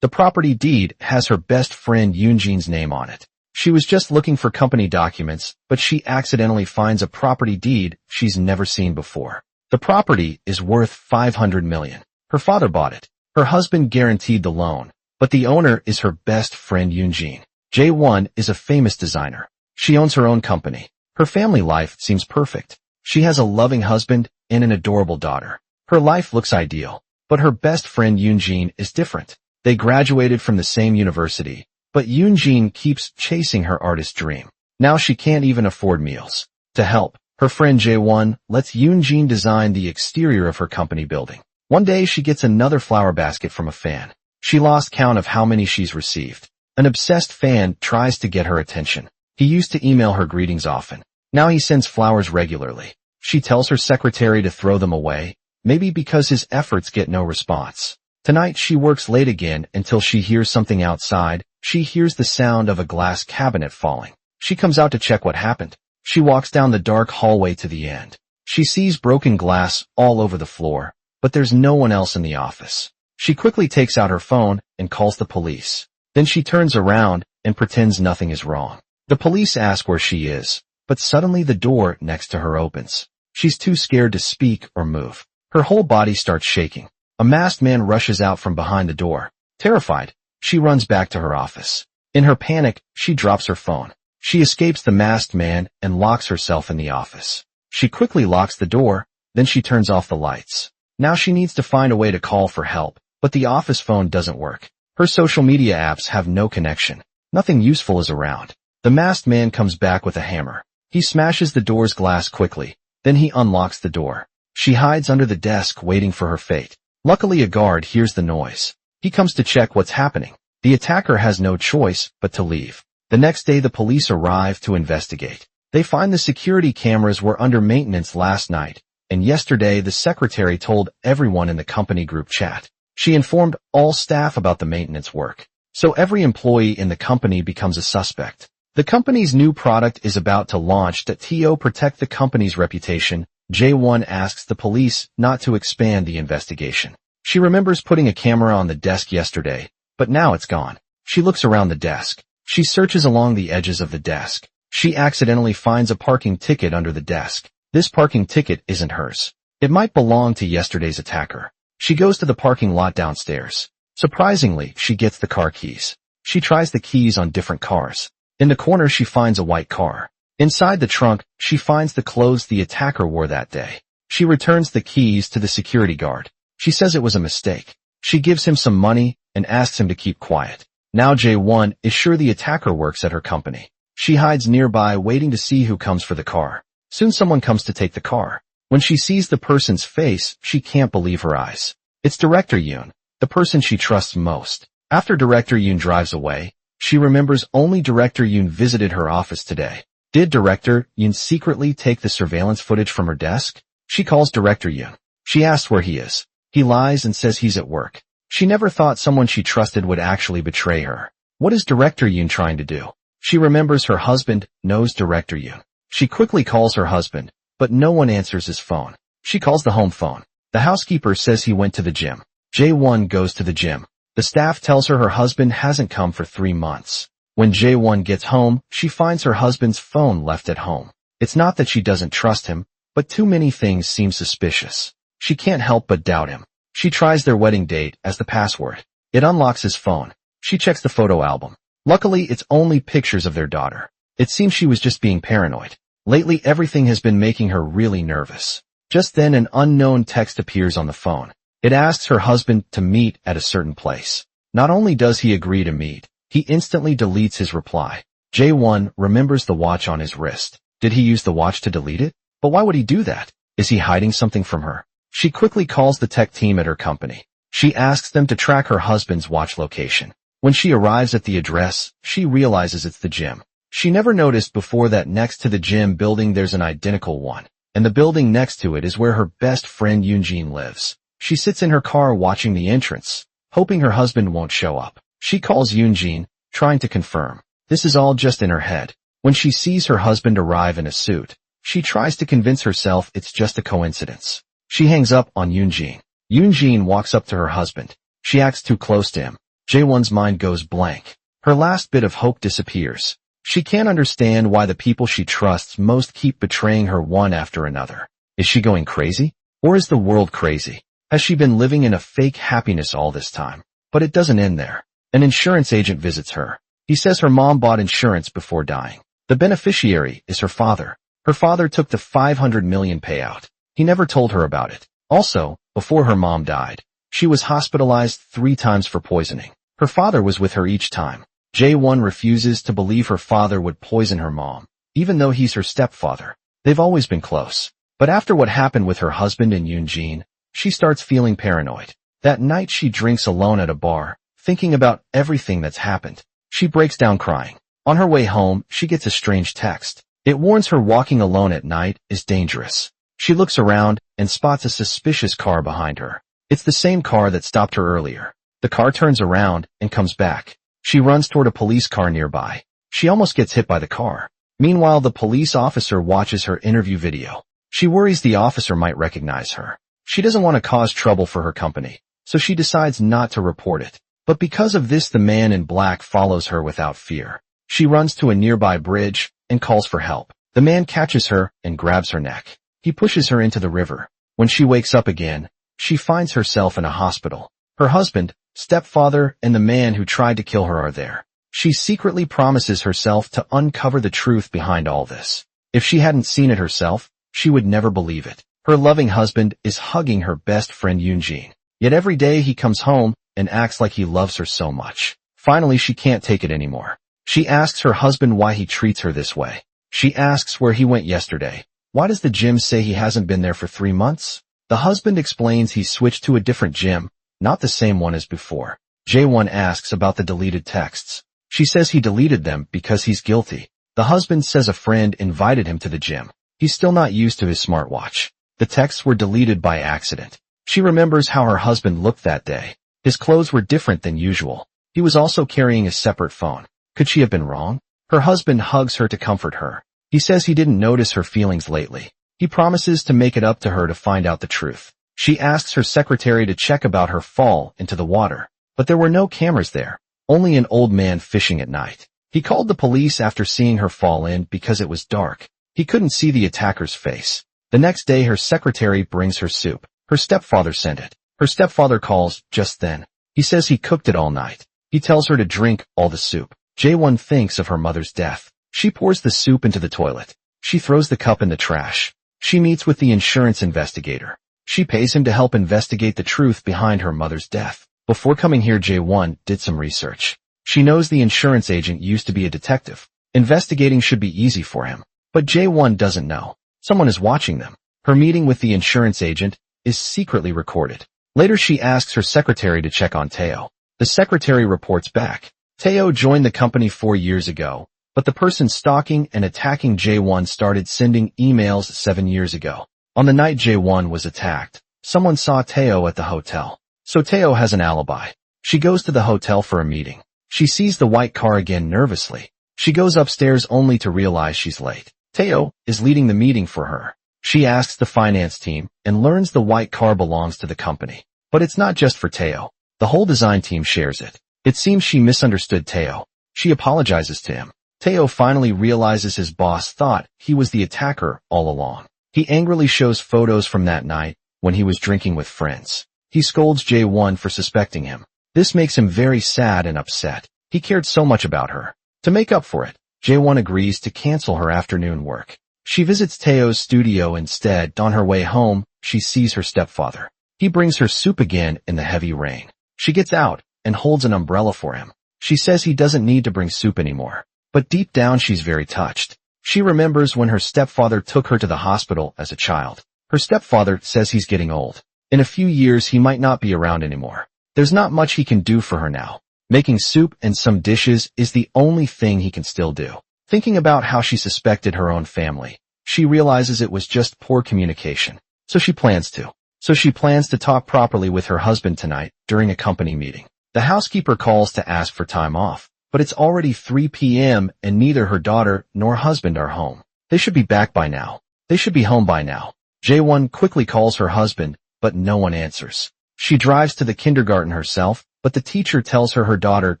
The property deed has her best friend Yoonjin's name on it. She was just looking for company documents, but she accidentally finds a property deed she's never seen before. The property is worth 500 million. Her father bought it. Her husband guaranteed the loan, but the owner is her best friend Yoonjin. Jae-won is a famous designer. She owns her own company. Her family life seems perfect. She has a loving husband and an adorable daughter. Her life looks ideal, but her best friend Yoonjin is different. They graduated from the same university, but Yoonjin keeps chasing her artist dream. Now she can't even afford meals. To help, her friend Jae-won lets Yoonjin design the exterior of her company building. One day she gets another flower basket from a fan. She lost count of how many she's received. An obsessed fan tries to get her attention. He used to email her greetings often. Now he sends flowers regularly. She tells her secretary to throw them away, maybe because his efforts get no response. Tonight she works late again until she hears something outside. She hears the sound of a glass cabinet falling. She comes out to check what happened. She walks down the dark hallway to the end. She sees broken glass all over the floor, but there's no one else in the office. She quickly takes out her phone and calls the police. Then she turns around and pretends nothing is wrong. The police ask where she is, but suddenly the door next to her opens. She's too scared to speak or move. Her whole body starts shaking. A masked man rushes out from behind the door. Terrified, she runs back to her office. In her panic, she drops her phone. She escapes the masked man and locks herself in the office. She quickly locks the door, then she turns off the lights. Now she needs to find a way to call for help, but the office phone doesn't work. Her social media apps have no connection. Nothing useful is around. The masked man comes back with a hammer. He smashes the door's glass quickly, then he unlocks the door. She hides under the desk waiting for her fate. Luckily a guard hears the noise. He comes to check what's happening. The attacker has no choice but to leave. The next day the police arrive to investigate. They find the security cameras were under maintenance last night, and yesterday the secretary told everyone in the company group chat. She informed all staff about the maintenance work. So every employee in the company becomes a suspect. The company's new product is about to launch to protect the company's reputation. Jae-won asks the police not to expand the investigation. She remembers putting a camera on the desk yesterday, but now it's gone. She looks around the desk. She searches along the edges of the desk. She accidentally finds a parking ticket under the desk. This parking ticket isn't hers. It might belong to yesterday's attacker. She goes to the parking lot downstairs. Surprisingly, she gets the car keys. She tries the keys on different cars. In the corner she finds a white car. Inside the trunk, she finds the clothes the attacker wore that day. She returns the keys to the security guard. She says it was a mistake. She gives him some money and asks him to keep quiet. Now Jae-won is sure the attacker works at her company. She hides nearby waiting to see who comes for the car. Soon someone comes to take the car. When she sees the person's face, she can't believe her eyes. It's Director Yoon, the person she trusts most. After Director Yoon drives away, she remembers only Director Yoon visited her office today. Did Director Yoon secretly take the surveillance footage from her desk? She calls Director Yoon. She asks where he is. He lies and says he's at work. She never thought someone she trusted would actually betray her. What is Director Yoon trying to do? She remembers her husband knows Director Yoon. She quickly calls her husband, but no one answers his phone. She calls the home phone. The housekeeper says he went to the gym. Jae-won goes to the gym. The staff tells her husband hasn't come for 3 months. When Jae-won gets home, she finds her husband's phone left at home. It's not that she doesn't trust him, but too many things seem suspicious. She can't help but doubt him. She tries their wedding date as the password. It unlocks his phone. She checks the photo album. Luckily, it's only pictures of their daughter. It seems she was just being paranoid. Lately, everything has been making her really nervous. Just then, an unknown text appears on the phone. It asks her husband to meet at a certain place. Not only does he agree to meet, he instantly deletes his reply. Jae-won remembers the watch on his wrist. Did he use the watch to delete it? But why would he do that? Is he hiding something from her? She quickly calls the tech team at her company. She asks them to track her husband's watch location. When she arrives at the address, she realizes it's the gym. She never noticed before that next to the gym building there's an identical one, and the building next to it is where her best friend Yoonjin lives. She sits in her car watching the entrance, hoping her husband won't show up. She calls Yoonjin, trying to confirm. This is all just in her head. When she sees her husband arrive in a suit, she tries to convince herself it's just a coincidence. She hangs up on Yoonjin. Yoonjin walks up to her husband. She acts too close to him. Jae-won's mind goes blank. Her last bit of hope disappears. She can't understand why the people she trusts most keep betraying her one after another. Is she going crazy? Or is the world crazy? Has she been living in a fake happiness all this time? But it doesn't end there. An insurance agent visits her. He says her mom bought insurance before dying. The beneficiary is her father. Her father took the 500 million payout. He never told her about it. Also, before her mom died, she was hospitalized 3 times for poisoning. Her father was with her each time. Jae-won refuses to believe her father would poison her mom, even though he's her stepfather. They've always been close. But after what happened with her husband and Yoon-jin, she starts feeling paranoid. That night she drinks alone at a bar, thinking about everything that's happened. She breaks down crying. On her way home, she gets a strange text. It warns her walking alone at night is dangerous. She looks around and spots a suspicious car behind her. It's the same car that stopped her earlier. The car turns around and comes back. She runs toward a police car nearby. She almost gets hit by the car. Meanwhile, the police officer watches her interview video. She worries the officer might recognize her. She doesn't want to cause trouble for her company, so she decides not to report it. But because of this, the man in black follows her without fear. She runs to a nearby bridge and calls for help. The man catches her and grabs her neck. He pushes her into the river. When she wakes up again, she finds herself in a hospital. Her husband, stepfather, and the man who tried to kill her are there. She secretly promises herself to uncover the truth behind all this. If she hadn't seen it herself, she would never believe it. Her loving husband is hugging her best friend Yoon-jin. Yet every day he comes home and acts like he loves her so much. Finally, she can't take it anymore. She asks her husband why he treats her this way. She asks where he went yesterday. Why does the gym say he hasn't been there for 3 months? The husband explains he switched to a different gym, not the same one as before. Jae-won asks about the deleted texts. She says he deleted them because he's guilty. The husband says a friend invited him to the gym. He's still not used to his smartwatch. The texts were deleted by accident. She remembers how her husband looked that day. His clothes were different than usual. He was also carrying a separate phone. Could she have been wrong? Her husband hugs her to comfort her. He says he didn't notice her feelings lately. He promises to make it up to her to find out the truth. She asks her secretary to check about her fall into the water. But there were no cameras there, only an old man fishing at night. He called the police after seeing her fall in because it was dark. He couldn't see the attacker's face. The next day her secretary brings her soup. Her stepfather sent it. Her stepfather calls just then. He says he cooked it all night. He tells her to drink all the soup. Jae-won thinks of her mother's death. She pours the soup into the toilet. She throws the cup in the trash. She meets with the insurance investigator. She pays him to help investigate the truth behind her mother's death. Before coming here, Jae-won did some research. She knows the insurance agent used to be a detective. Investigating should be easy for him. But Jae-won doesn't know. Someone is watching them. Her meeting with the insurance agent is secretly recorded. Later she asks her secretary to check on Tae-oh. The secretary reports back. Tae-oh joined the company 4 years ago, but the person stalking and attacking Jae-won started sending emails 7 years ago. On the night Jae-won was attacked, someone saw Tae-oh at the hotel. So Tae-oh has an alibi. She goes to the hotel for a meeting. She sees the white car again nervously. She goes upstairs only to realize she's late. Tae-oh is leading the meeting for her. She asks the finance team and learns the white car belongs to the company. But it's not just for Tae-oh. The whole design team shares it. It seems she misunderstood Tae-oh. She apologizes to him. Tae-oh finally realizes his boss thought he was the attacker all along. He angrily shows photos from that night when he was drinking with friends. He scolds Jae-won for suspecting him. This makes him very sad and upset. He cared so much about her. To make up for it, Jae-won agrees to cancel her afternoon work. She visits Tae-oh's studio instead. On her way home, she sees her stepfather. He brings her soup again in the heavy rain. She gets out and holds an umbrella for him. She says he doesn't need to bring soup anymore. But deep down she's very touched. She remembers when her stepfather took her to the hospital as a child. Her stepfather says he's getting old. In a few years he might not be around anymore. There's not much he can do for her now. Making soup and some dishes is the only thing he can still do. Thinking about how she suspected her own family, she realizes it was just poor communication. So she plans to talk properly with her husband tonight during a company meeting. The housekeeper calls to ask for time off, but it's already 3 p.m. and neither her daughter nor husband are home. They should be back by now. They should be home by now. Jae-won quickly calls her husband, but no one answers. She drives to the kindergarten herself but the teacher tells her daughter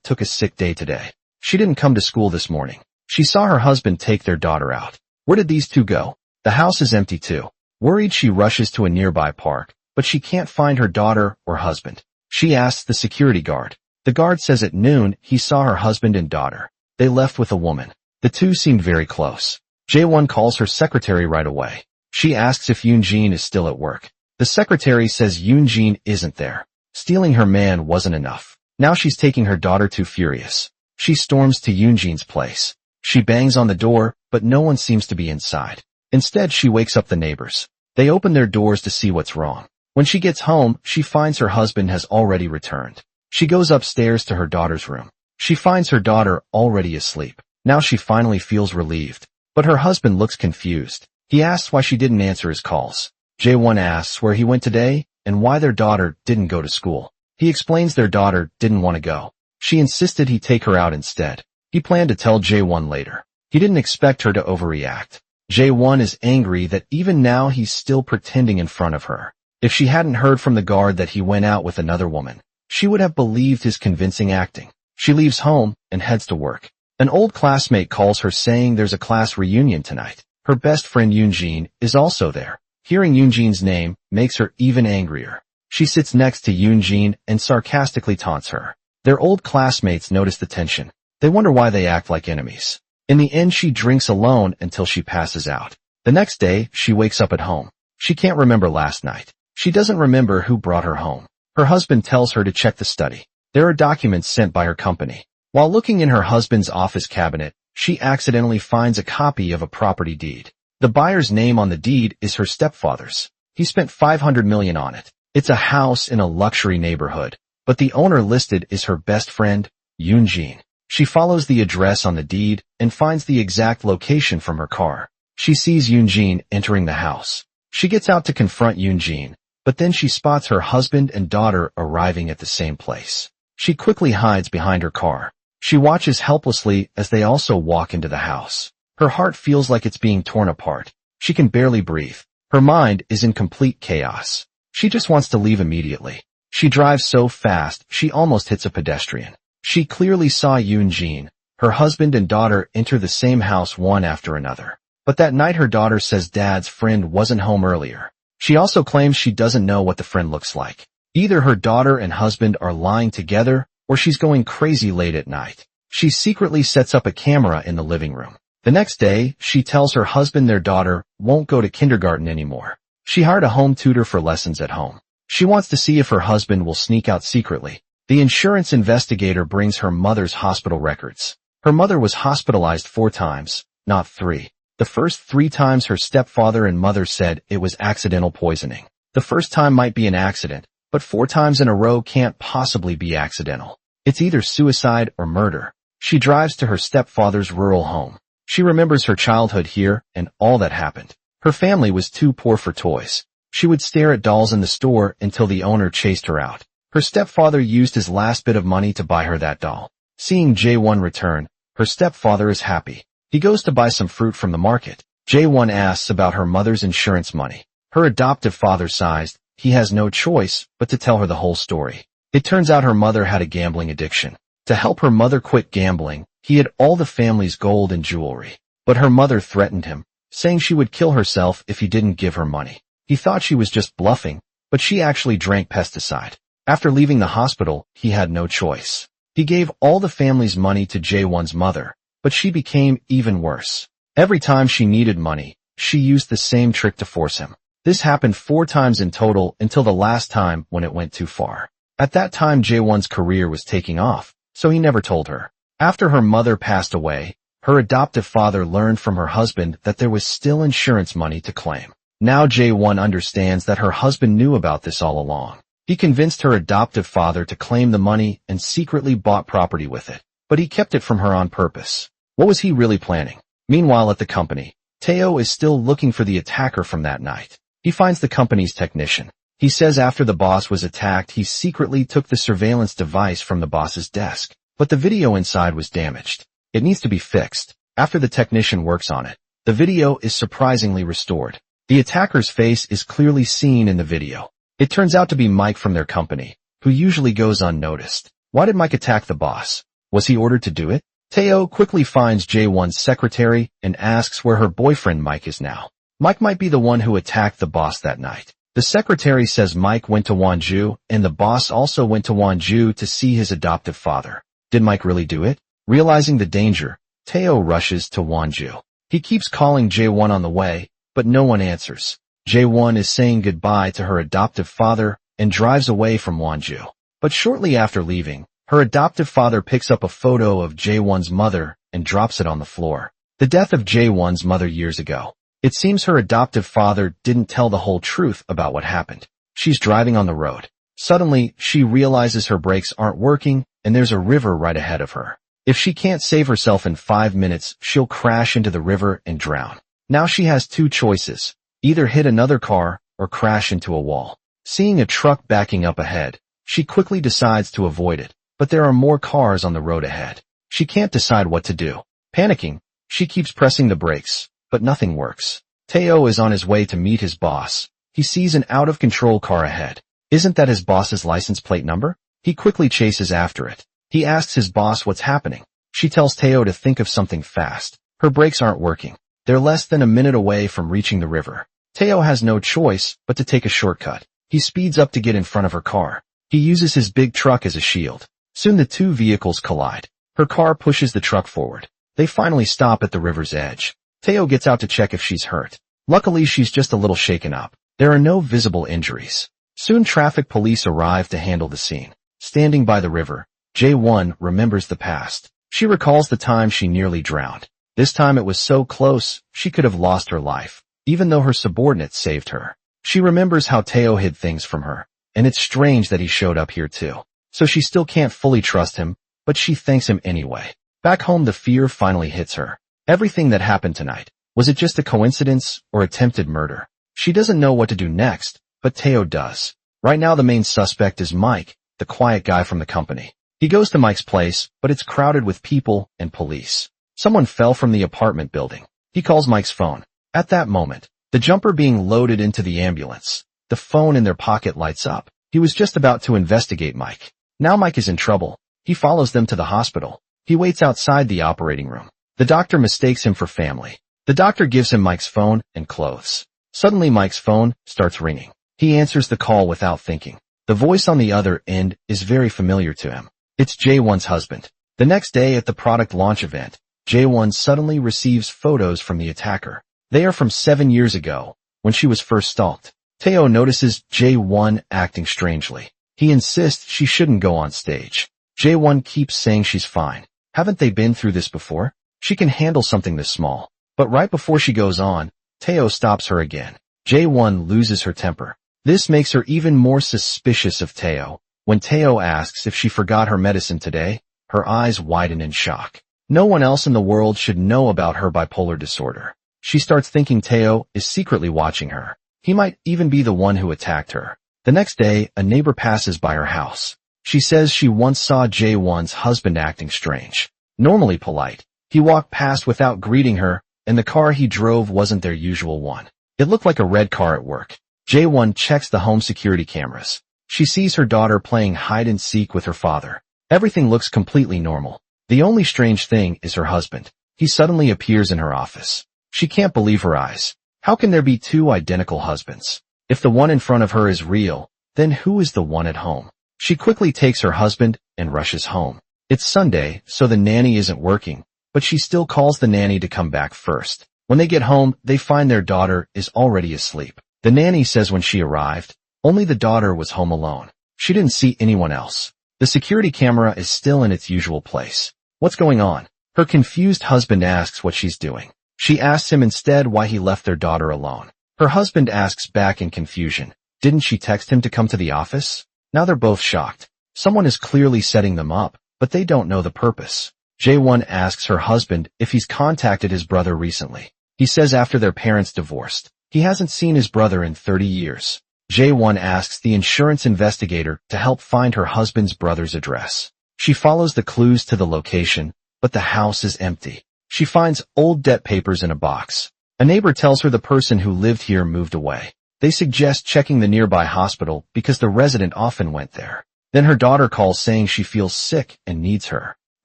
took a sick day today. She didn't come to school this morning. She saw her husband take their daughter out. Where did these two go? The house is empty too. Worried, she rushes to a nearby park, but she can't find her daughter or husband. She asks the security guard. The guard says at noon he saw her husband and daughter. They left with a woman. The two seemed very close. Jae-won calls her secretary right away. She asks if Yoon-jin is still at work. The secretary says Yoon-jin isn't there. Stealing her man wasn't enough. Now she's taking her daughter too furious. She storms to Yoon-jin's place. She bangs on the door, but no one seems to be inside. Instead, she wakes up the neighbors. They open their doors to see what's wrong. When she gets home, she finds her husband has already returned. She goes upstairs to her daughter's room. She finds her daughter already asleep. Now she finally feels relieved. But her husband looks confused. He asks why she didn't answer his calls. Jae-won asks where he went today and why their daughter didn't go to school. He explains their daughter didn't want to go. She insisted he take her out instead. He planned to tell Jae-won later. He didn't expect her to overreact. Jae-won is angry that even now he's still pretending in front of her. If she hadn't heard from the guard that he went out with another woman, she would have believed his convincing acting. She leaves home and heads to work. An old classmate calls her saying there's a class reunion tonight. Her best friend Yoon-jin is also there. Hearing Yoon-jin's name makes her even angrier. She sits next to Yoon-jin and sarcastically taunts her. Their old classmates notice the tension. They wonder why they act like enemies. In the end, she drinks alone until she passes out. The next day, she wakes up at home. She can't remember last night. She doesn't remember who brought her home. Her husband tells her to check the study. There are documents sent by her company. While looking in her husband's office cabinet, she accidentally finds a copy of a property deed. The buyer's name on the deed is her stepfather's. He spent $500 million on it. It's a house in a luxury neighborhood, but the owner listed is her best friend, Yoon-jin. She follows the address on the deed and finds the exact location from her car. She sees Yoon-jin entering the house. She gets out to confront Yoon-jin, but then she spots her husband and daughter arriving at the same place. She quickly hides behind her car. She watches helplessly as they also walk into the house. Her heart feels like it's being torn apart. She can barely breathe. Her mind is in complete chaos. She just wants to leave immediately. She drives so fast, she almost hits a pedestrian. She clearly saw Yoon-jin, her husband and daughter enter the same house one after another. But that night her daughter says dad's friend wasn't home earlier. She also claims she doesn't know what the friend looks like. Either her daughter and husband are lying together, or she's going crazy late at night. She secretly sets up a camera in the living room. The next day, she tells her husband their daughter won't go to kindergarten anymore. She hired a home tutor for lessons at home. She wants to see if her husband will sneak out secretly. The insurance investigator brings her mother's hospital records. Her mother was hospitalized 4 times, not 3. The first 3 times her stepfather and mother said it was accidental poisoning. The first time might be an accident, but 4 times in a row can't possibly be accidental. It's either suicide or murder. She drives to her stepfather's rural home. She remembers her childhood here and all that happened. Her family was too poor for toys. She would stare at dolls in the store until the owner chased her out. Her stepfather used his last bit of money to buy her that doll. Seeing Jae-won return, her stepfather is happy. He goes to buy some fruit from the market. Jae-won asks about her mother's insurance money. Her adoptive father sighs. He has no choice but to tell her the whole story. It turns out her mother had a gambling addiction. To help her mother quit gambling, he hid all the family's gold and jewelry. But her mother threatened him, saying she would kill herself if he didn't give her money. He thought she was just bluffing, but she actually drank pesticide. After leaving the hospital, he had no choice. He gave all the family's money to Jae-won's mother, but she became even worse. Every time she needed money, she used the same trick to force him. This happened 4 times in total until the last time when it went too far. At that time Jae-won's career was taking off, so he never told her. After her mother passed away, her adoptive father learned from her husband that there was still insurance money to claim. Now Jae-won understands that her husband knew about this all along. He convinced her adoptive father to claim the money and secretly bought property with it, but he kept it from her on purpose. What was he really planning? Meanwhile at the company, Teo is still looking for the attacker from that night. He finds the company's technician. He says after the boss was attacked, he secretly took the surveillance device from the boss's desk, but the video inside was damaged. It needs to be fixed. After the technician works on it, the video is surprisingly restored. The attacker's face is clearly seen in the video. It turns out to be Mike from their company, who usually goes unnoticed. Why did Mike attack the boss? Was he ordered to do it? Teo quickly finds Jae-won's secretary and asks where her boyfriend Mike is now. Mike might be the one who attacked the boss that night. The secretary says Mike went to Wonju, and the boss also went to Wonju to see his adoptive father. Did Mike really do it? Realizing the danger, Teo rushes to Wonju. He keeps calling Jae-won on the way, but no one answers. Jae-won is saying goodbye to her adoptive father and drives away from Wonju. But shortly after leaving, her adoptive father picks up a photo of Jae-won's mother and drops it on the floor. The death of Jae-won's mother years ago. It seems her adoptive father didn't tell the whole truth about what happened. She's driving on the road. Suddenly, she realizes her brakes aren't working and there's a river right ahead of her. If she can't save herself in 5 minutes, she'll crash into the river and drown. Now she has two choices: either hit another car or crash into a wall. Seeing a truck backing up ahead, she quickly decides to avoid it, but there are more cars on the road ahead. She can't decide what to do. Panicking, she keeps pressing the brakes, but nothing works. Teo is on his way to meet his boss. He sees an out-of-control car ahead. Isn't that his boss's license plate number? He quickly chases after it. He asks his boss what's happening. She tells Teo to think of something fast. Her brakes aren't working. They're less than a minute away from reaching the river. Teo has no choice but to take a shortcut. He speeds up to get in front of her car. He uses his big truck as a shield. Soon the two vehicles collide. Her car pushes the truck forward. They finally stop at the river's edge. Teo gets out to check if she's hurt. Luckily, she's just a little shaken up. There are no visible injuries. Soon traffic police arrive to handle the scene. Standing by the river, Jae-won remembers the past. She recalls the time she nearly drowned. This time it was so close, she could have lost her life, even though her subordinates saved her. She remembers how Teo hid things from her, and it's strange that he showed up here too. So she still can't fully trust him, but she thanks him anyway. Back home, the fear finally hits her. Everything that happened tonight, was it just a coincidence or attempted murder? She doesn't know what to do next, but Teo does. Right now the main suspect is Mike, the quiet guy from the company. He goes to Mike's place, but it's crowded with people and police. Someone fell from the apartment building. He calls Mike's phone. At that moment, the jumper being loaded into the ambulance. The phone in their pocket lights up. He was just about to investigate Mike. Now Mike is in trouble. He follows them to the hospital. He waits outside the operating room. The doctor mistakes him for family. The doctor gives him Mike's phone and clothes. Suddenly Mike's phone starts ringing. He answers the call without thinking. The voice on the other end is very familiar to him. It's Jae-won's husband. The next day at the product launch event, Jae-won suddenly receives photos from the attacker. They are from 7 years ago, when she was first stalked. Teo notices Jae-won acting strangely. He insists she shouldn't go on stage. Jae-won keeps saying she's fine. Haven't they been through this before? She can handle something this small. But right before she goes on, Teo stops her again. Jae-won loses her temper. This makes her even more suspicious of Teo. When Teo asks if she forgot her medicine today, her eyes widen in shock. No one else in the world should know about her bipolar disorder. She starts thinking Teo is secretly watching her. He might even be the one who attacked her. The next day, a neighbor passes by her house. She says she once saw Jae-won's husband acting strange. Normally polite, he walked past without greeting her, and the car he drove wasn't their usual one. It looked like a red car at work. Jae-won checks the home security cameras. She sees her daughter playing hide-and-seek with her father. Everything looks completely normal. The only strange thing is her husband. He suddenly appears in her office. She can't believe her eyes. How can there be two identical husbands? If the one in front of her is real, then who is the one at home? She quickly takes her husband and rushes home. It's Sunday, so the nanny isn't working, but she still calls the nanny to come back first. When they get home, they find their daughter is already asleep. The nanny says when she arrived, only the daughter was home alone. She didn't see anyone else. The security camera is still in its usual place. What's going on? Her confused husband asks what she's doing. She asks him instead why he left their daughter alone. Her husband asks back in confusion, didn't she text him to come to the office? Now they're both shocked. Someone is clearly setting them up, but they don't know the purpose. Jae-won asks her husband if he's contacted his brother recently. He says after their parents divorced, he hasn't seen his brother in 30 years. Jae-won asks the insurance investigator to help find her husband's brother's address. She follows the clues to the location, but the house is empty. She finds old debt papers in a box. A neighbor tells her the person who lived here moved away. They suggest checking the nearby hospital because the resident often went there. Then her daughter calls saying she feels sick and needs her.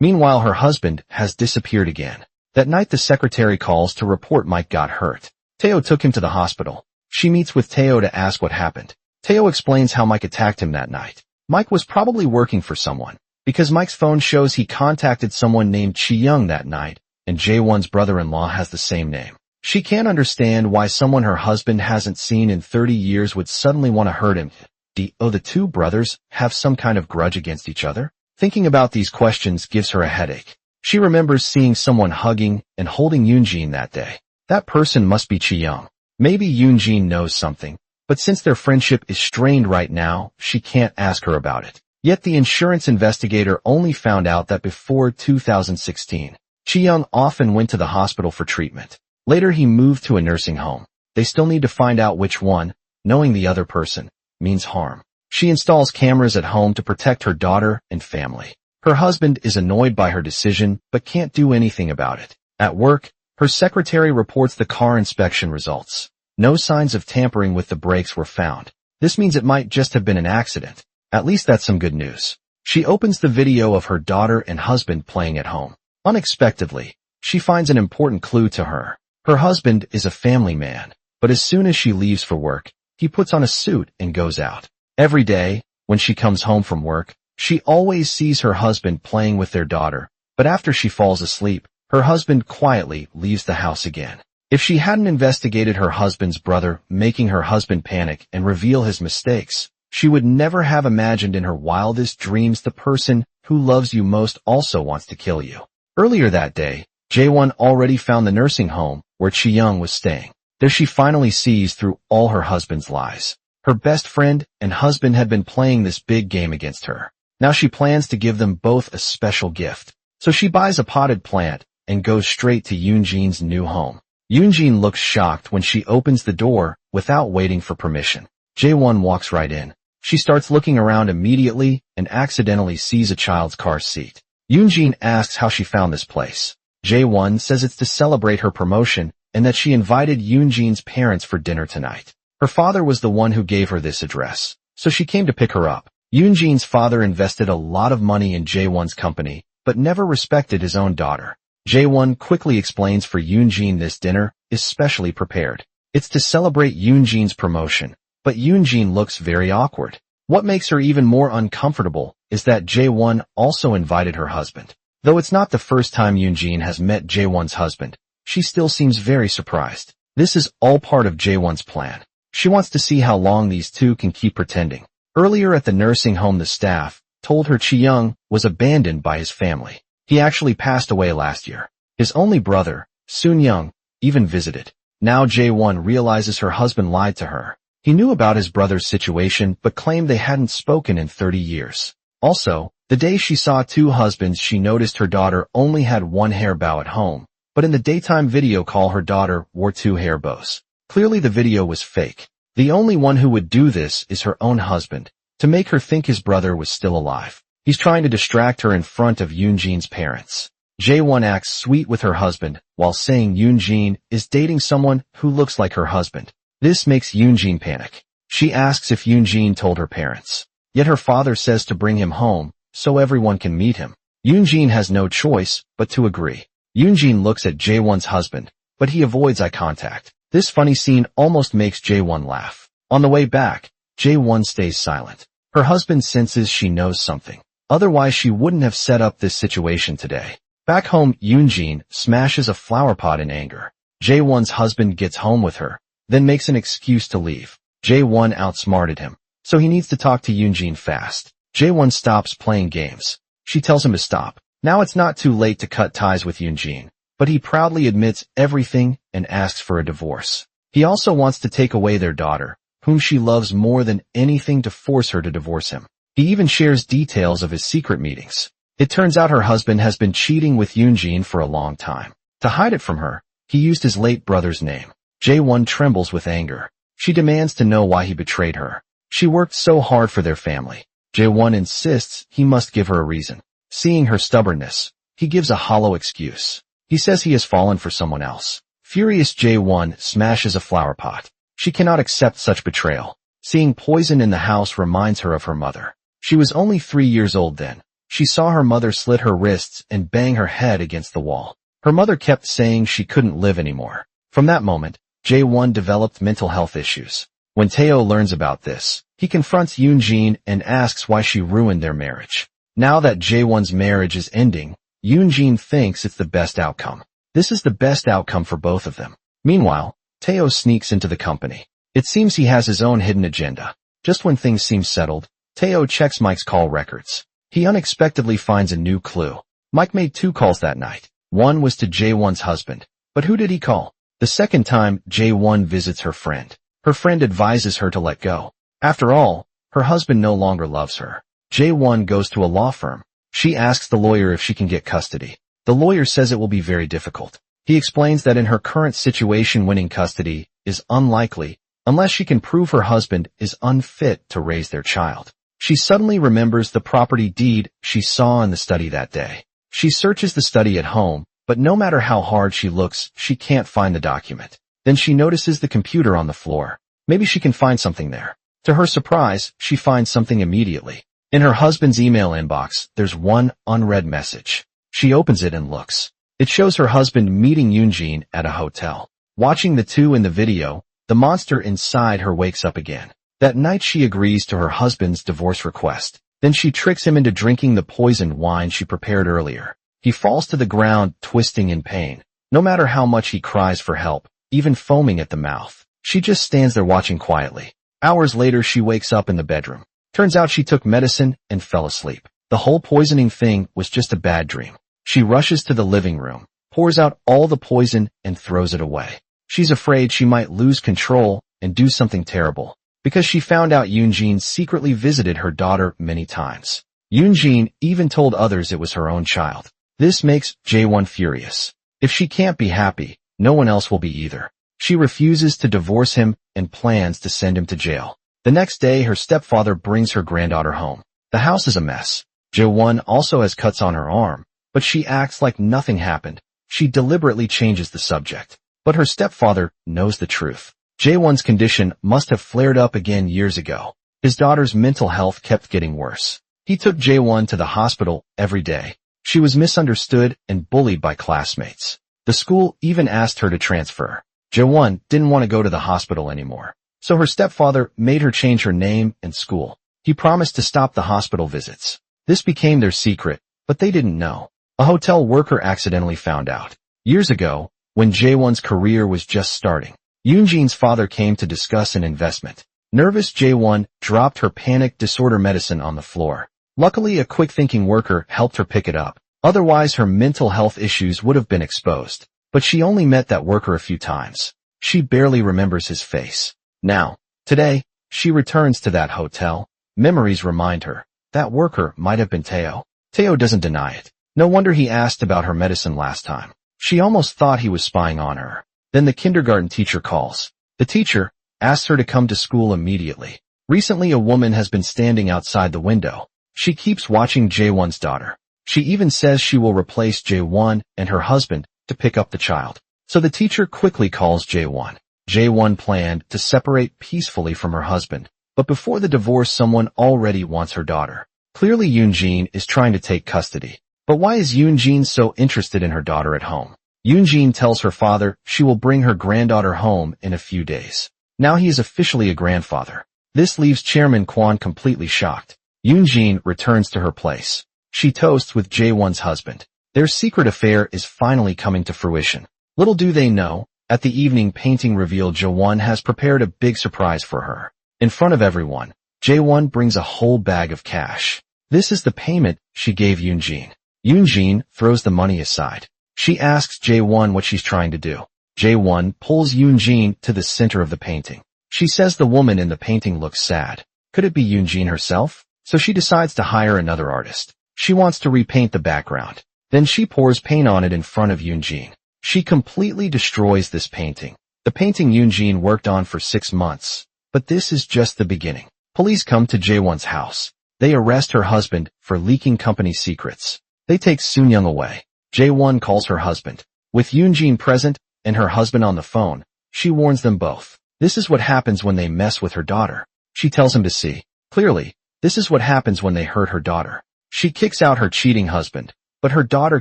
Meanwhile, her husband has disappeared again. That night, the secretary calls to report Mike got hurt. Teo took him to the hospital. She meets with Teo to ask what happened. Teo explains how Mike attacked him that night. Mike was probably working for someone, because Mike's phone shows he contacted someone named Chi-young that night, and Jae-won's brother-in-law has the same name. She can't understand why someone her husband hasn't seen in 30 years would suddenly want to hurt him. The two brothers have some kind of grudge against each other? Thinking about these questions gives her a headache. She remembers seeing someone hugging and holding Yoonjin that day. That person must be Chi-young. Maybe Yoonjin knows something, but since their friendship is strained right now, she can't ask her about it. Yet the insurance investigator only found out that before 2016, Chi-young often went to the hospital for treatment. Later he moved to a nursing home. They still need to find out which one. Knowing the other person means harm. She installs cameras at home to protect her daughter and family. Her husband is annoyed by her decision, but can't do anything about it. At work, her secretary reports the car inspection results. No signs of tampering with the brakes were found. This means it might just have been an accident. At least that's some good news. She opens the video of her daughter and husband playing at home. Unexpectedly, she finds an important clue to her. Her husband is a family man, but as soon as she leaves for work, he puts on a suit and goes out. Every day, when she comes home from work, she always sees her husband playing with their daughter, but after she falls asleep, her husband quietly leaves the house again. If she hadn't investigated her husband's brother, making her husband panic and reveal his mistakes, she would never have imagined in her wildest dreams the person who loves you most also wants to kill you. Earlier that day, Jae-won already found the nursing home where Chi-young was staying. There she finally sees through all her husband's lies. Her best friend and husband had been playing this big game against her. Now she plans to give them both a special gift. So she buys a potted plant and goes straight to Yoonjin's new home. Yoonjin looks shocked when she opens the door without waiting for permission. Jae-won walks right in. She starts looking around immediately and accidentally sees a child's car seat. Yoonjin asks how she found this place. Jae-won says it's to celebrate her promotion and that she invited Yoonjin's parents for dinner tonight. Her father was the one who gave her this address, so she came to pick her up. Yoonjin's father invested a lot of money in Jae-won's company, but never respected his own daughter. Jae-won quickly explains for Yoonjin this dinner is specially prepared. It's to celebrate Yoonjin's promotion, but Yoonjin looks very awkward. What makes her even more uncomfortable is that Jae-won also invited her husband. Though it's not the first time Yoonjin has met Jae-won's husband, she still seems very surprised. This is all part of Jae-won's plan. She wants to see how long these two can keep pretending. Earlier at the nursing home, the staff told her Chi-young was abandoned by his family. He actually passed away last year. His only brother, Soon-young, even visited. Now Jae-won realizes her husband lied to her. He knew about his brother's situation but claimed they hadn't spoken in 30 years. Also, the day she saw two husbands, she noticed her daughter only had one hair bow at home, but in the daytime video call her daughter wore two hair bows. Clearly the video was fake. The only one who would do this is her own husband, to make her think his brother was still alive. He's trying to distract her in front of Yoonjin's parents. Jae-won acts sweet with her husband, while saying Yoonjin is dating someone who looks like her husband. This makes Yoonjin panic. She asks if Yoonjin told her parents. Yet her father says to bring him home, so everyone can meet him. Yoonjin has no choice but to agree. Yoonjin looks at Jae-won's husband, but he avoids eye contact. This funny scene almost makes Jae-won laugh. On the way back, Jae-won stays silent. Her husband senses she knows something. Otherwise she wouldn't have set up this situation today. Back home, Yoonjin smashes a flower pot in anger. Jae-won's husband gets home with her, then makes an excuse to leave. Jae-won outsmarted him, so he needs to talk to Yoonjin fast. Jae-won stops playing games. She tells him to stop. Now it's not too late to cut ties with Yoonjin, but he proudly admits everything and asks for a divorce. He also wants to take away their daughter, whom she loves more than anything, to force her to divorce him. He even shares details of his secret meetings. It turns out her husband has been cheating with Yoonjin for a long time. To hide it from her, he used his late brother's name. Jae-won trembles with anger. She demands to know why he betrayed her. She worked so hard for their family. Jae-won insists he must give her a reason. Seeing her stubbornness, he gives a hollow excuse. He says he has fallen for someone else. Furious, Jae-won smashes a flower pot. She cannot accept such betrayal. Seeing poison in the house reminds her of her mother. She was only 3 years old then. She saw her mother slit her wrists and bang her head against the wall. Her mother kept saying she couldn't live anymore. From that moment, Jae-won developed mental health issues. When Tae-oh learns about this, he confronts Yoon-jin and asks why she ruined their marriage. Now that Jae-won's marriage is ending, Yoon-jin thinks it's the best outcome. This is the best outcome for both of them. Meanwhile, Tae-oh sneaks into the company. It seems he has his own hidden agenda. Just when things seem settled, Tae-oh checks Mike's call records. He unexpectedly finds a new clue. Mike made 2 calls that night. One was to Jae-won's husband. But who did he call? The second time, Jae-won visits her friend. Her friend advises her to let go. After all, her husband no longer loves her. Jae-won goes to a law firm. She asks the lawyer if she can get custody. The lawyer says it will be very difficult. He explains that in her current situation winning custody is unlikely unless she can prove her husband is unfit to raise their child. She suddenly remembers the property deed she saw in the study that day. She searches the study at home, but no matter how hard she looks, she can't find the document. Then she notices the computer on the floor. Maybe she can find something there. To her surprise, she finds something immediately. In her husband's email inbox, there's one unread message. She opens it and looks. It shows her husband meeting Yoon-jin at a hotel. Watching the two in the video, the monster inside her wakes up again. That night she agrees to her husband's divorce request. Then she tricks him into drinking the poisoned wine she prepared earlier. He falls to the ground, twisting in pain. No matter how much he cries for help, even foaming at the mouth, she just stands there watching quietly. Hours later she wakes up in the bedroom. Turns out she took medicine and fell asleep. The whole poisoning thing was just a bad dream. She rushes to the living room, pours out all the poison and throws it away. She's afraid she might lose control and do something terrible, because she found out Yoon-jin secretly visited her daughter many times. Yoon-jin even told others it was her own child. This makes Jae-won furious. If she can't be happy, no one else will be either. She refuses to divorce him and plans to send him to jail. The next day, her stepfather brings her granddaughter home. The house is a mess. Jae-won also has cuts on her arm, but she acts like nothing happened. She deliberately changes the subject. But her stepfather knows the truth. Jae-won's condition must have flared up again years ago. His daughter's mental health kept getting worse. He took Jae-won to the hospital every day. She was misunderstood and bullied by classmates. The school even asked her to transfer. Jae-won didn't want to go to the hospital anymore. So her stepfather made her change her name and school. He promised to stop the hospital visits. This became their secret, but they didn't know. A hotel worker accidentally found out. Years ago, when Jae-won's career was just starting, Yoon-jin's father came to discuss an investment. Nervous Jae-won dropped her panic disorder medicine on the floor. Luckily, a quick-thinking worker helped her pick it up. Otherwise, her mental health issues would have been exposed. But she only met that worker a few times. She barely remembers his face. Now, today, she returns to that hotel. Memories remind her. That worker might have been Tae-oh. Tae-oh doesn't deny it. No wonder he asked about her medicine last time. She almost thought he was spying on her. Then the kindergarten teacher calls. The teacher asks her to come to school immediately. Recently, a woman has been standing outside the window. She keeps watching Jae-won's daughter. She even says she will replace Jae-won and her husband to pick up the child. So the teacher quickly calls Jae-won. Jae-won planned to separate peacefully from her husband, but before the divorce someone already wants her daughter. Clearly Yoon-jin is trying to take custody. But why is Yoon-jin so interested in her daughter at home? Yoon-jin tells her father she will bring her granddaughter home in a few days. Now he is officially a grandfather. This leaves Chairman Kwon completely shocked. Yoon-jin returns to her place. She toasts with Jae-won's husband. Their secret affair is finally coming to fruition. Little do they know, at the evening painting reveal Jae-won has prepared a big surprise for her. In front of everyone, Jae-won brings a whole bag of cash. This is the payment she gave Yoon-jin. Yoon-jin throws the money aside. She asks Jae-won what she's trying to do. Jae-won pulls Yoon-jin to the center of the painting. She says the woman in the painting looks sad. Could it be Yoon-jin herself? So she decides to hire another artist. She wants to repaint the background. Then she pours paint on it in front of Yoon-jin. She completely destroys this painting. The painting Yoon-jin worked on for 6 months. But this is just the beginning. Police come to Jae-won's house. They arrest her husband for leaking company secrets. They take Soon-young away. Jae-won calls her husband. With Yoon-jin present and her husband on the phone, she warns them both. This is what happens when they mess with her daughter. She tells him to see. Clearly, This is what happens when they hurt her daughter. She kicks out her cheating husband, but her daughter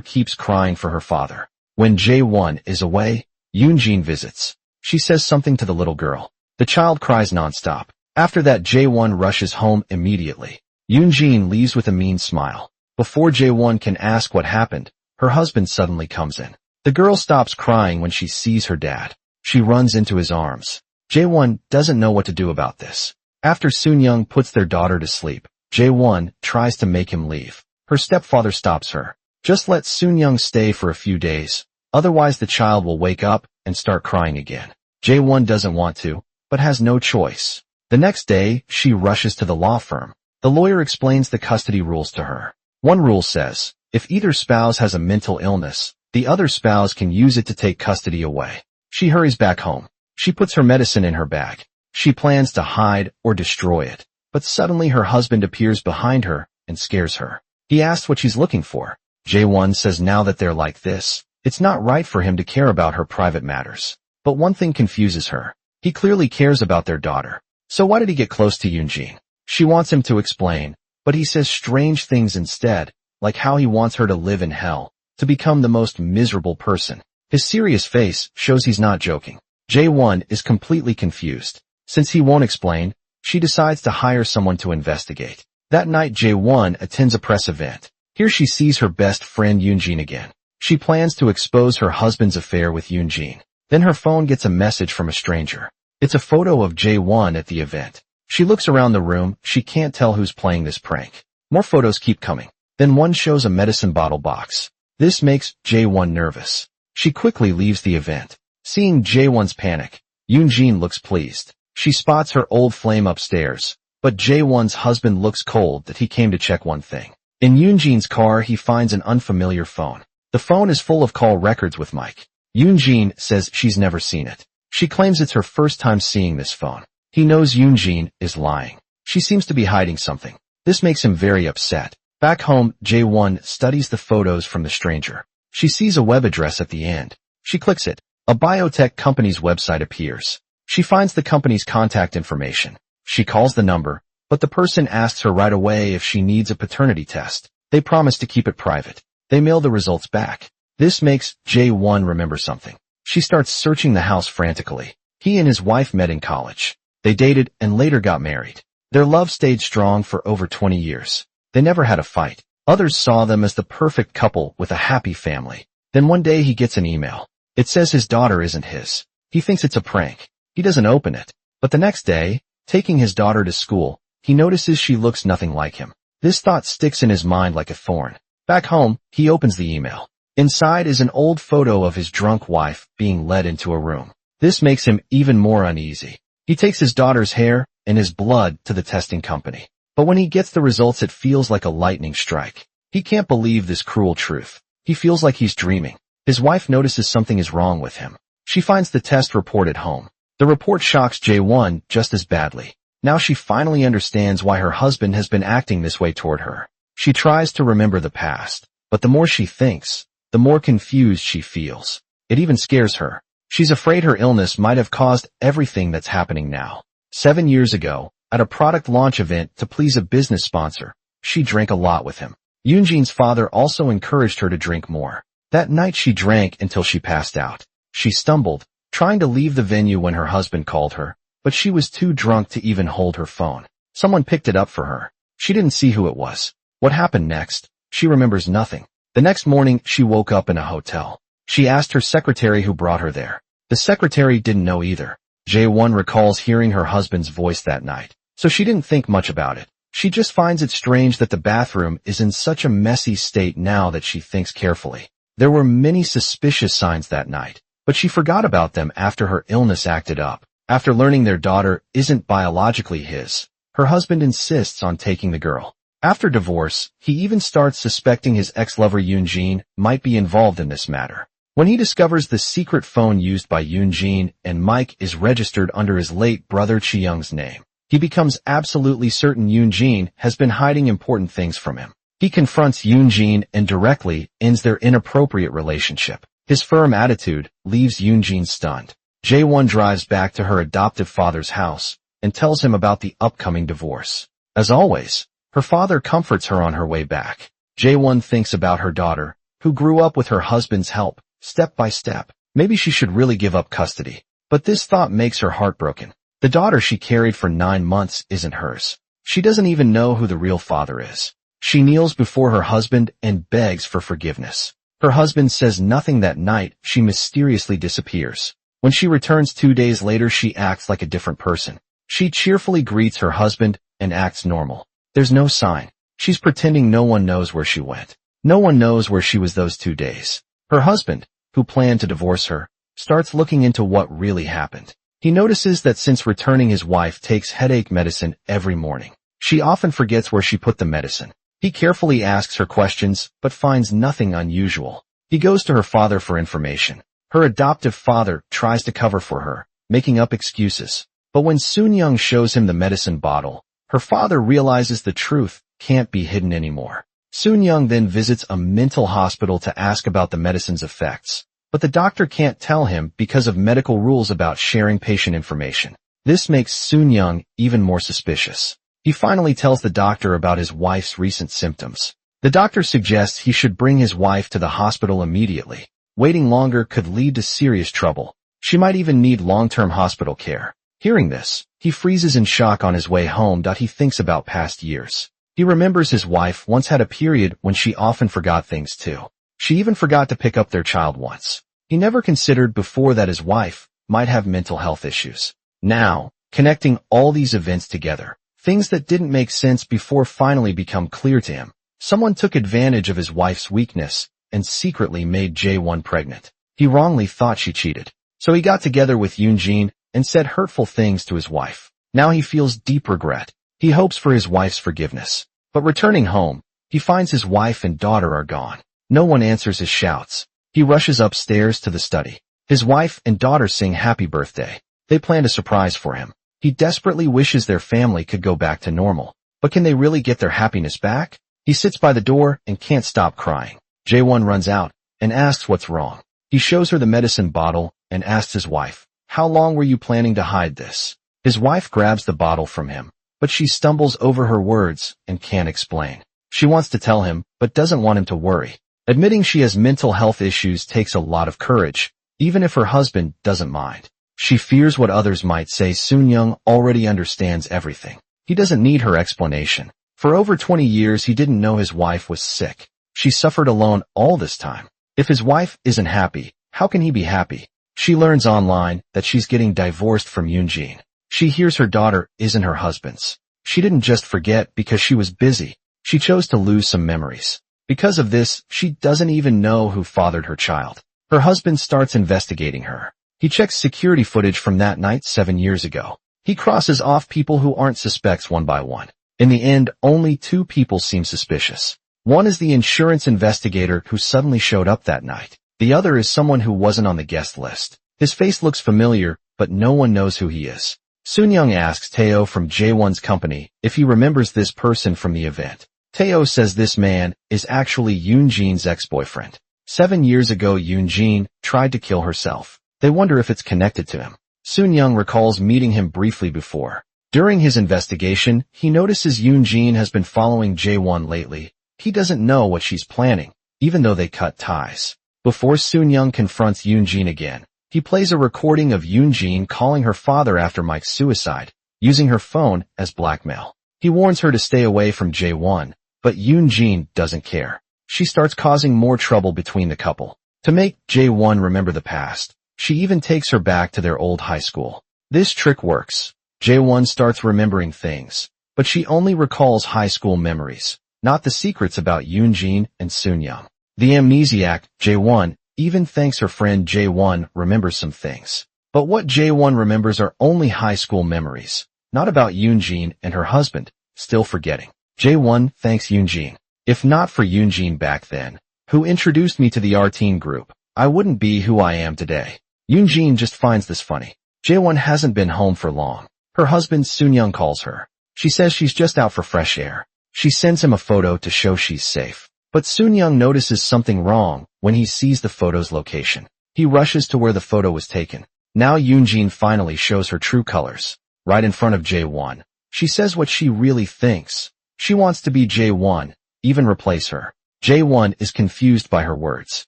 keeps crying for her father. When Jae-won is away, Yoon-jin visits. She says something to the little girl. The child cries nonstop. After that, Jae-won rushes home immediately. Yoon-jin leaves with a mean smile. Before Jae-won can ask what happened, her husband suddenly comes in. The girl stops crying when she sees her dad. She runs into his arms. Jae-won doesn't know what to do about this. After Soon-young puts their daughter to sleep, Jae-won tries to make him leave. Her stepfather stops her. Just let Soon-young stay for a few days. Otherwise the child will wake up and start crying again. Jae-won doesn't want to, but has no choice. The next day, she rushes to the law firm. The lawyer explains the custody rules to her. One rule says, if either spouse has a mental illness, the other spouse can use it to take custody away. She hurries back home. She puts her medicine in her bag. She plans to hide or destroy it. But suddenly her husband appears behind her and scares her. He asks what she's looking for. Jae-won says now that they're like this, it's not right for him to care about her private matters. But one thing confuses her. He clearly cares about their daughter. So why did he get close to Yoon-jin? She wants him to explain, but he says strange things instead, like how he wants her to live in hell, to become the most miserable person. His serious face shows he's not joking. Jae-won is completely confused. Since he won't explain, she decides to hire someone to investigate. That night Jae-won attends a press event. Here she sees her best friend Yoon-jin again. She plans to expose her husband's affair with Yoon-jin. Then her phone gets a message from a stranger. It's a photo of Jae-won at the event. She looks around the room, she can't tell who's playing this prank. More photos keep coming. Then one shows a medicine bottle box. This makes Jae-won nervous. She quickly leaves the event. Seeing Jae-won's panic, Yoon-jin looks pleased. She spots her old flame upstairs, but Jae-won's husband looks cold that he came to check one thing. In Yoon-jin's car he finds an unfamiliar phone. The phone is full of call records with Mike. Yoon-jin says she's never seen it. She claims it's her first time seeing this phone. He knows Yoon-jin is lying. She seems to be hiding something. This makes him very upset. Back home, Jae-won studies the photos from the stranger. She sees a web address at the end. She clicks it. A biotech company's website appears. She finds the company's contact information. She calls the number, but the person asks her right away if she needs a paternity test. They promise to keep it private. They mail the results back. This makes Jae-won remember something. She starts searching the house frantically. He and his wife met in college. They dated and later got married. Their love stayed strong for over 20 years. They never had a fight. Others saw them as the perfect couple with a happy family. Then one day he gets an email. It says his daughter isn't his. He thinks it's a prank. He doesn't open it. But the next day, taking his daughter to school, he notices she looks nothing like him. This thought sticks in his mind like a thorn. Back home, he opens the email. Inside is an old photo of his drunk wife being led into a room. This makes him even more uneasy. He takes his daughter's hair and his blood to the testing company. But when he gets the results it feels like a lightning strike. He can't believe this cruel truth. He feels like he's dreaming. His wife notices something is wrong with him. She finds the test report at home. The report shocks Jae-won just as badly. Now she finally understands why her husband has been acting this way toward her. She tries to remember the past, but the more she thinks, the more confused she feels. It even scares her. She's afraid her illness might have caused everything that's happening now. 7 years ago, at a product launch event to please a business sponsor, she drank a lot with him. Yoon-jin's father also encouraged her to drink more. That night she drank until she passed out. She stumbled, trying to leave the venue when her husband called her, but she was too drunk to even hold her phone. Someone picked it up for her. She didn't see who it was. What happened next? She remembers nothing. The next morning, she woke up in a hotel. She asked her secretary who brought her there. The secretary didn't know either. Jae-won recalls hearing her husband's voice that night, so she didn't think much about it. She just finds it strange that the bathroom is in such a messy state now that she thinks carefully. There were many suspicious signs that night, but she forgot about them after her illness acted up. After learning their daughter isn't biologically his, her husband insists on taking the girl. After divorce, he even starts suspecting his ex-lover Yoon-jin might be involved in this matter. When he discovers the secret phone used by Yoon-jin and Mike is registered under his late brother Chi-young's name, he becomes absolutely certain Yoon-jin has been hiding important things from him. He confronts Yoon-jin and directly ends their inappropriate relationship. His firm attitude leaves Yoon-jin stunned. Jae-won drives back to her adoptive father's house and tells him about the upcoming divorce. As always, Her father comforts her on her way back. Jae-won thinks about her daughter, who grew up with her husband's help, step by step. Maybe she should really give up custody. But this thought makes her heartbroken. The daughter she carried for 9 months isn't hers. She doesn't even know who the real father is. She kneels before her husband and begs for forgiveness. Her husband says nothing that night. She mysteriously disappears. When she returns 2 days later, she acts like a different person. She cheerfully greets her husband and acts normal. There's no sign. She's pretending no one knows where she went. No one knows where she was those 2 days. Her husband, who planned to divorce her, starts looking into what really happened. He notices that since returning, his wife takes headache medicine every morning. She often forgets where she put the medicine. He carefully asks her questions, but finds nothing unusual. He goes to her father for information. Her adoptive father tries to cover for her, making up excuses. But when Soon-young shows him the medicine bottle, her father realizes the truth can't be hidden anymore. Soon-young then visits a mental hospital to ask about the medicine's effects. But the doctor can't tell him because of medical rules about sharing patient information. This makes Soon-young even more suspicious. He finally tells the doctor about his wife's recent symptoms. The doctor suggests he should bring his wife to the hospital immediately. Waiting longer could lead to serious trouble. She might even need long-term hospital care. Hearing this, he freezes in shock on his way home. He thinks about past years. He remembers his wife once had a period when she often forgot things too. She even forgot to pick up their child once. He never considered before that his wife might have mental health issues. Now, connecting all these events together, things that didn't make sense before finally become clear to him. Someone took advantage of his wife's weakness and secretly made Jae-won pregnant. He wrongly thought she cheated. So he got together with Yoon-jin and said hurtful things to his wife. Now he feels deep regret. He hopes for his wife's forgiveness. But returning home, he finds his wife and daughter are gone. No one answers his shouts. He rushes upstairs to the study. His wife and daughter sing happy birthday. They planned a surprise for him. He desperately wishes their family could go back to normal. But can they really get their happiness back? He sits by the door and can't stop crying. Jae-won runs out and asks what's wrong. He shows her the medicine bottle and asks his wife, "How long were you planning to hide this?" His wife grabs the bottle from him, but she stumbles over her words and can't explain. She wants to tell him, but doesn't want him to worry. Admitting she has mental health issues takes a lot of courage, even if her husband doesn't mind. She fears what others might say. Soon-young already understands everything. He doesn't need her explanation. For over 20 years he didn't know his wife was sick. She suffered alone all this time. If his wife isn't happy, how can he be happy? She learns online that she's getting divorced from Yoon-jin. She hears her daughter isn't her husband's. She didn't just forget because she was busy. She chose to lose some memories. Because of this, she doesn't even know who fathered her child. Her husband starts investigating her. He checks security footage from that night 7 years ago. He crosses off people who aren't suspects one by one. In the end, only 2 people seem suspicious. One is the insurance investigator who suddenly showed up that night. The other is someone who wasn't on the guest list. His face looks familiar, but no one knows who he is. Soon-young asks Tae-oh from Jae-won's company if he remembers this person from the event. Tae-oh says this man is actually Yoon-jin's ex-boyfriend. 7 years ago, Yoon-jin tried to kill herself. They wonder if it's connected to him. Soon-young recalls meeting him briefly before. During his investigation, he notices Yoon-jin has been following Jae-won lately. He doesn't know what she's planning, even though they cut ties. Before Soon-young confronts Yoon-jin again, he plays a recording of Yoon-jin calling her father after Mike's suicide, using her phone as blackmail. He warns her to stay away from Jae-won, but Yoon-jin doesn't care. She starts causing more trouble between the couple. To make Jae-won remember the past, she even takes her back to their old high school. This trick works. Jae-won starts remembering things, but she only recalls high school memories, not the secrets about Yoon-jin and Soon-young. The amnesiac, Jae-won, even thanks her friend Jae-won remembers some things. But what Jae-won remembers are only high school memories, not about Yoon-jin and her husband, still forgetting. Jae-won thanks Yoon-jin. If not for Yoon-jin back then, who introduced me to the R-teen group, I wouldn't be who I am today. Yoon-jin just finds this funny. Jae-won hasn't been home for long. Her husband Soon-young calls her. She says she's just out for fresh air. She sends him a photo to show she's safe. But Soon-young notices something wrong when he sees the photo's location. He rushes to where the photo was taken. Now Yoon-jin finally shows her true colors. Right in front of Jae-won. She says what she really thinks. She wants to be J1, even replace her. J1 is confused by her words.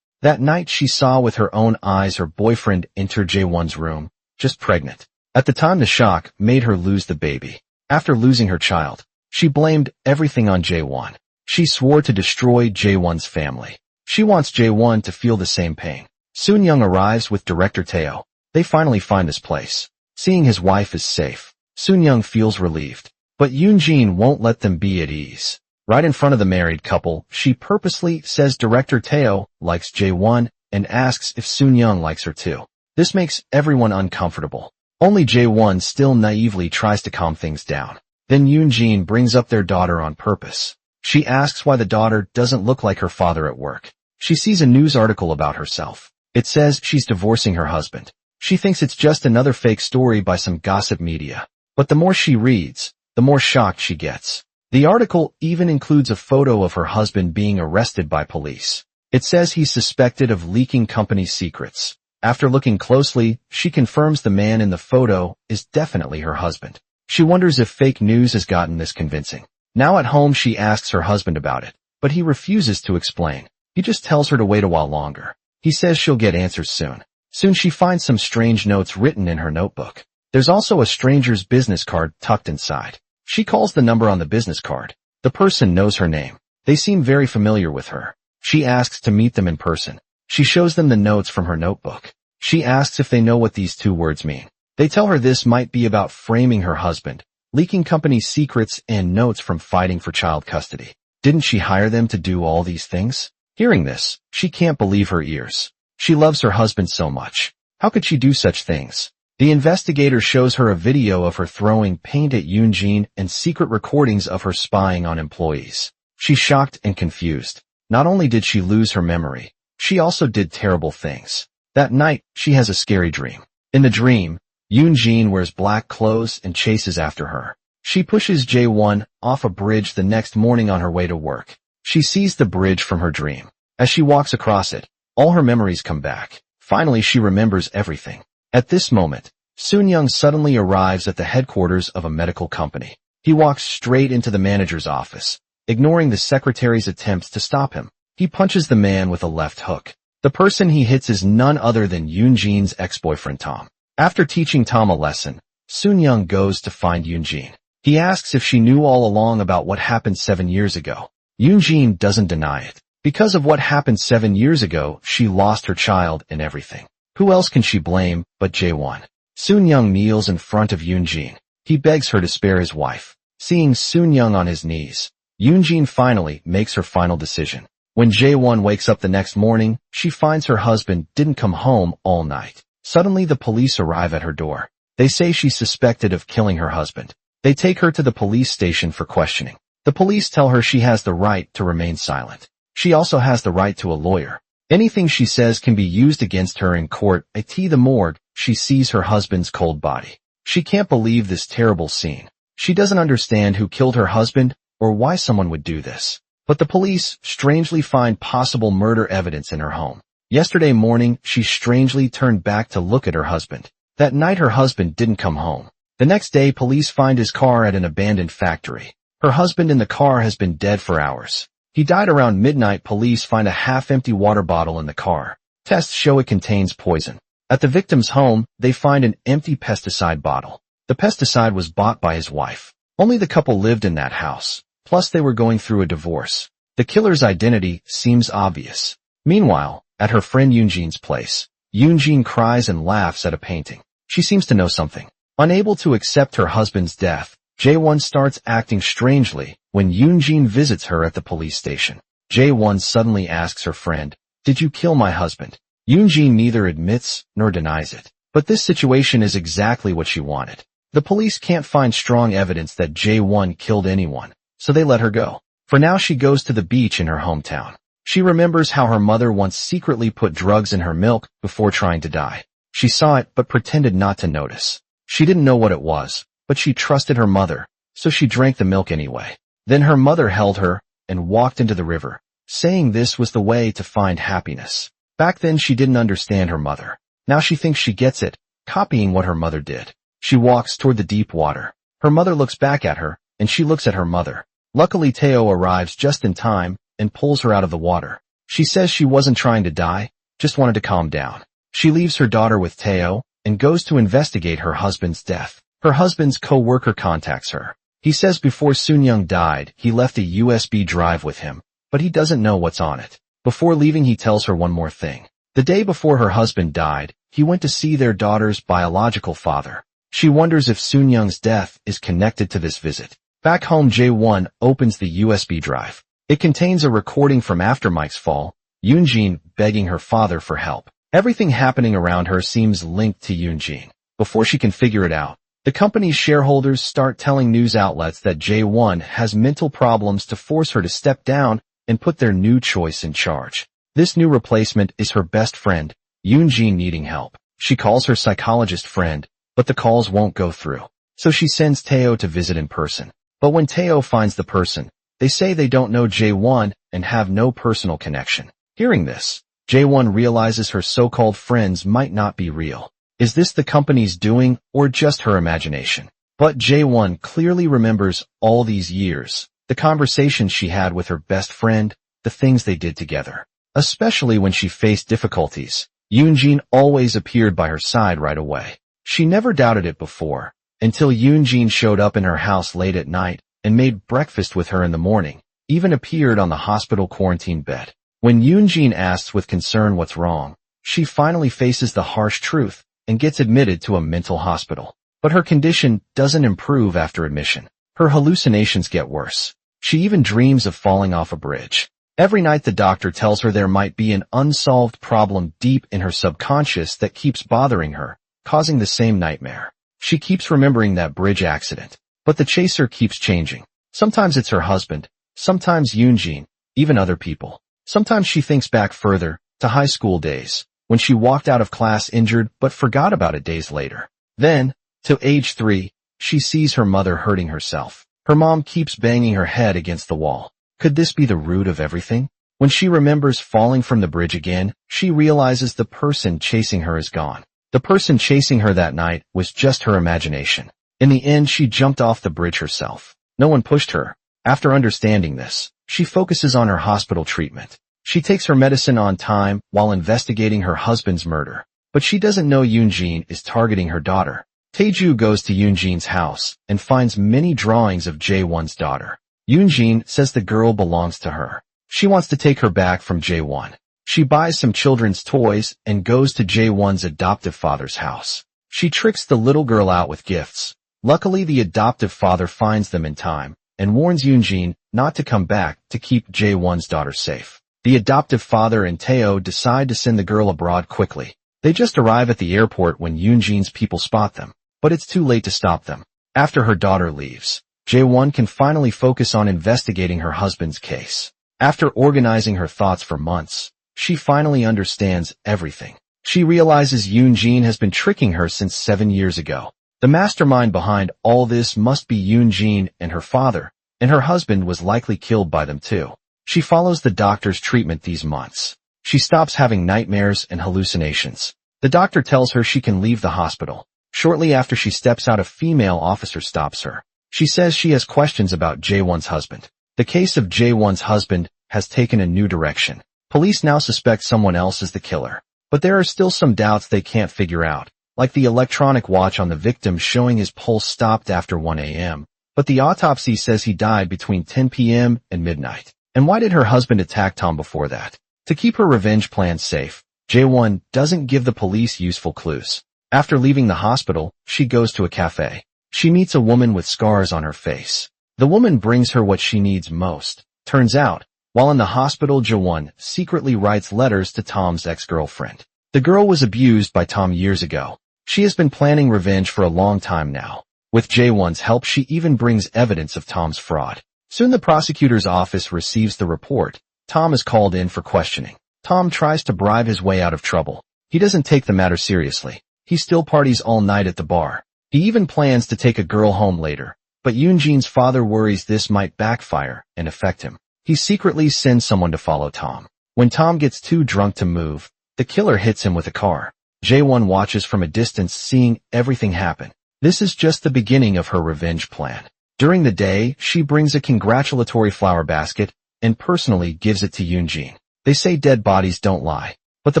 That night she saw with her own eyes her boyfriend enter J1's room, just pregnant. At the time the shock made her lose the baby. After losing her child, she blamed everything on J1. She swore to destroy J1's family. She wants J1 to feel the same pain. Soon Young arrives with director Teo. They finally find this place. Seeing his wife is safe, Soon Young feels relieved. But Yoon-jin won't let them be at ease. Right in front of the married couple, she purposely says director Teo likes J1 and asks if Soon Young likes her too. This makes everyone uncomfortable. Only J1 still naively tries to calm things down. Then Yoon-jin brings up their daughter on purpose. She asks why the daughter doesn't look like her father at work. She sees a news article about herself. It says she's divorcing her husband. She thinks it's just another fake story by some gossip media. But the more she reads, the more shocked she gets. The article even includes a photo of her husband being arrested by police. It says he's suspected of leaking company secrets. After looking closely, she confirms the man in the photo is definitely her husband. She wonders if fake news has gotten this convincing. Now at home she asks her husband about it, but he refuses to explain. He just tells her to wait a while longer. He says she'll get answers soon. Soon she finds some strange notes written in her notebook. There's also a stranger's business card tucked inside. She calls the number on the business card. The person knows her name. They seem very familiar with her. She asks to meet them in person. She shows them the notes from her notebook. She asks if they know what these two words mean. They tell her this might be about framing her husband, leaking company secrets and notes from fighting for child custody. Didn't she hire them to do all these things? Hearing this, she can't believe her ears. She loves her husband so much. How could she do such things? The investigator shows her a video of her throwing paint at Yoon-jin and secret recordings of her spying on employees. She's shocked and confused. Not only did she lose her memory, she also did terrible things. That night, she has a scary dream. In the dream, Yoon-jin wears black clothes and chases after her. She pushes J1 off a bridge the next morning on her way to work. She sees the bridge from her dream. As she walks across it, all her memories come back. Finally, she remembers everything. At this moment, Soon Young suddenly arrives at the headquarters of a medical company. He walks straight into the manager's office, ignoring the secretary's attempts to stop him. He punches the man with a left hook. The person he hits is none other than Yoon-jin's ex-boyfriend Tom. After teaching Tom a lesson, Soon Young goes to find Yoon-jin. He asks if she knew all along about what happened 7 years ago. Yoon-jin doesn't deny it. Because of what happened 7 years ago, she lost her child and everything. Who else can she blame but J1? Soon Young kneels in front of Yoon-jin. He begs her to spare his wife. Seeing Soon Young on his knees, Yoon-jin finally makes her final decision. When J1 wakes up the next morning, she finds her husband didn't come home all night. Suddenly the police arrive at her door. They say she's suspected of killing her husband. They take her to the police station for questioning. The police tell her she has the right to remain silent. She also has the right to a lawyer. Anything she says can be used against her in court. At the morgue, she sees her husband's cold body. She can't believe this terrible scene. She doesn't understand who killed her husband or why someone would do this. But the police strangely find possible murder evidence in her home. Yesterday morning, she strangely turned back to look at her husband. That night her husband didn't come home. The next day, police find his car at an abandoned factory. Her husband in the car has been dead for hours. He died around midnight. Police find a half-empty water bottle in the car. Tests show it contains poison. At the victim's home, they find an empty pesticide bottle. The pesticide was bought by his wife. Only the couple lived in that house. Plus they were going through a divorce. The killer's identity seems obvious. Meanwhile, at her friend Yoon-jin's place, Yoon-jin cries and laughs at a painting. She seems to know something. Unable to accept her husband's death, J1 starts acting strangely when Yoon-jin visits her at the police station. J1 suddenly asks her friend, "Did you kill my husband?" Yoon-jin neither admits nor denies it. But this situation is exactly what she wanted. The police can't find strong evidence that J1 killed anyone, so they let her go. For now she goes to the beach in her hometown. She remembers how her mother once secretly put drugs in her milk before trying to die. She saw it but pretended not to notice. She didn't know what it was, but she trusted her mother, so she drank the milk anyway. Then her mother held her and walked into the river, saying this was the way to find happiness. Back then she didn't understand her mother. Now she thinks she gets it, copying what her mother did. She walks toward the deep water. Her mother looks back at her, and she looks at her mother. Luckily Teo arrives just in time and pulls her out of the water. She says she wasn't trying to die, just wanted to calm down. She leaves her daughter with Teo and goes to investigate her husband's death. Her husband's co-worker contacts her. He says before Soon-young died, he left a USB drive with him, but he doesn't know what's on it. Before leaving, he tells her one more thing. The day before her husband died, he went to see their daughter's biological father. She wonders if Soon-young's death is connected to this visit. Back home, Jae-won opens the USB drive. It contains a recording from after Mike's fall, Yoon-jin begging her father for help. Everything happening around her seems linked to Yoon-jin. Before she can figure it out, the company's shareholders start telling news outlets that Jae-won has mental problems to force her to step down and put their new choice in charge. This new replacement is her best friend, Yoon-jin needing help. She calls her psychologist friend, but the calls won't go through. So she sends Teo to visit in person. But when Teo finds the person, they say they don't know Jae-won and have no personal connection. Hearing this, Jae-won realizes her so-called friends might not be real. Is this the company's doing or just her imagination? But Jae-won clearly remembers all these years, the conversations she had with her best friend, the things they did together. Especially when she faced difficulties, Yoon-jin always appeared by her side right away. She never doubted it before, until Yoon-jin showed up in her house late at night and made breakfast with her in the morning, even appeared on the hospital quarantine bed. When Yoon-jin asks with concern what's wrong, she finally faces the harsh truth and gets admitted to a mental hospital. But her condition doesn't improve after admission. Her hallucinations get worse. She even dreams of falling off a bridge. Every night the doctor tells her there might be an unsolved problem deep in her subconscious that keeps bothering her, causing the same nightmare. She keeps remembering that bridge accident, but the chaser keeps changing. Sometimes it's her husband, sometimes Yoon-jin, even other people. Sometimes she thinks back further, to high school days, when she walked out of class injured but forgot about it days later. Then, to age 3, she sees her mother hurting herself. Her mom keeps banging her head against the wall. Could this be the root of everything? When she remembers falling from the bridge again, she realizes the person chasing her is gone. The person chasing her that night was just her imagination. In the end, she jumped off the bridge herself. No one pushed her. After understanding this, she focuses on her hospital treatment. She takes her medicine on time while investigating her husband's murder. But she doesn't know Yoon-jin is targeting her daughter. Tae-ju goes to Yoon-jin's house and finds many drawings of Jae-won's daughter. Yoon-jin says the girl belongs to her. She wants to take her back from Jae-won. She buys some children's toys and goes to Jae-won's adoptive father's house. She tricks the little girl out with gifts. Luckily, the adoptive father finds them in time and warns Yoon-jin not to come back to keep Jae-won's daughter safe. The adoptive father and Teo decide to send the girl abroad quickly. They just arrive at the airport when Yoon-jin's people spot them, but it's too late to stop them. After her daughter leaves, Jae-won can finally focus on investigating her husband's case. After organizing her thoughts for months, she finally understands everything. She realizes Yoon-jin has been tricking her since 7 years ago. The mastermind behind all this must be Yoon-jin and her father, and her husband was likely killed by them too. She follows the doctor's treatment these months. She stops having nightmares and hallucinations. The doctor tells her she can leave the hospital. Shortly after she steps out, a female officer stops her. She says she has questions about Jae-won's husband. The case of Jae-won's husband has taken a new direction. Police now suspect someone else is the killer. But there are still some doubts they can't figure out, like the electronic watch on the victim showing his pulse stopped after 1 a.m. But the autopsy says he died between 10 p.m. and midnight. And why did her husband attack Tom before that? To keep her revenge plan safe, Jae-won doesn't give the police useful clues. After leaving the hospital, she goes to a cafe. She meets a woman with scars on her face. The woman brings her what she needs most. Turns out, while in the hospital, Jae-won secretly writes letters to Tom's ex-girlfriend. The girl was abused by Tom years ago. She has been planning revenge for a long time now. With Jae-won's help, she even brings evidence of Tom's fraud. Soon the prosecutor's office receives the report. Tom is called in for questioning. Tom tries to bribe his way out of trouble. He doesn't take the matter seriously. He still parties all night at the bar. He even plans to take a girl home later. But Yoon-jin's father worries this might backfire and affect him. He secretly sends someone to follow Tom. When Tom gets too drunk to move, the killer hits him with a car. Jae-won watches from a distance, seeing everything happen. This is just the beginning of her revenge plan. During the day, she brings a congratulatory flower basket and personally gives it to Yoonjin. They say dead bodies don't lie, but the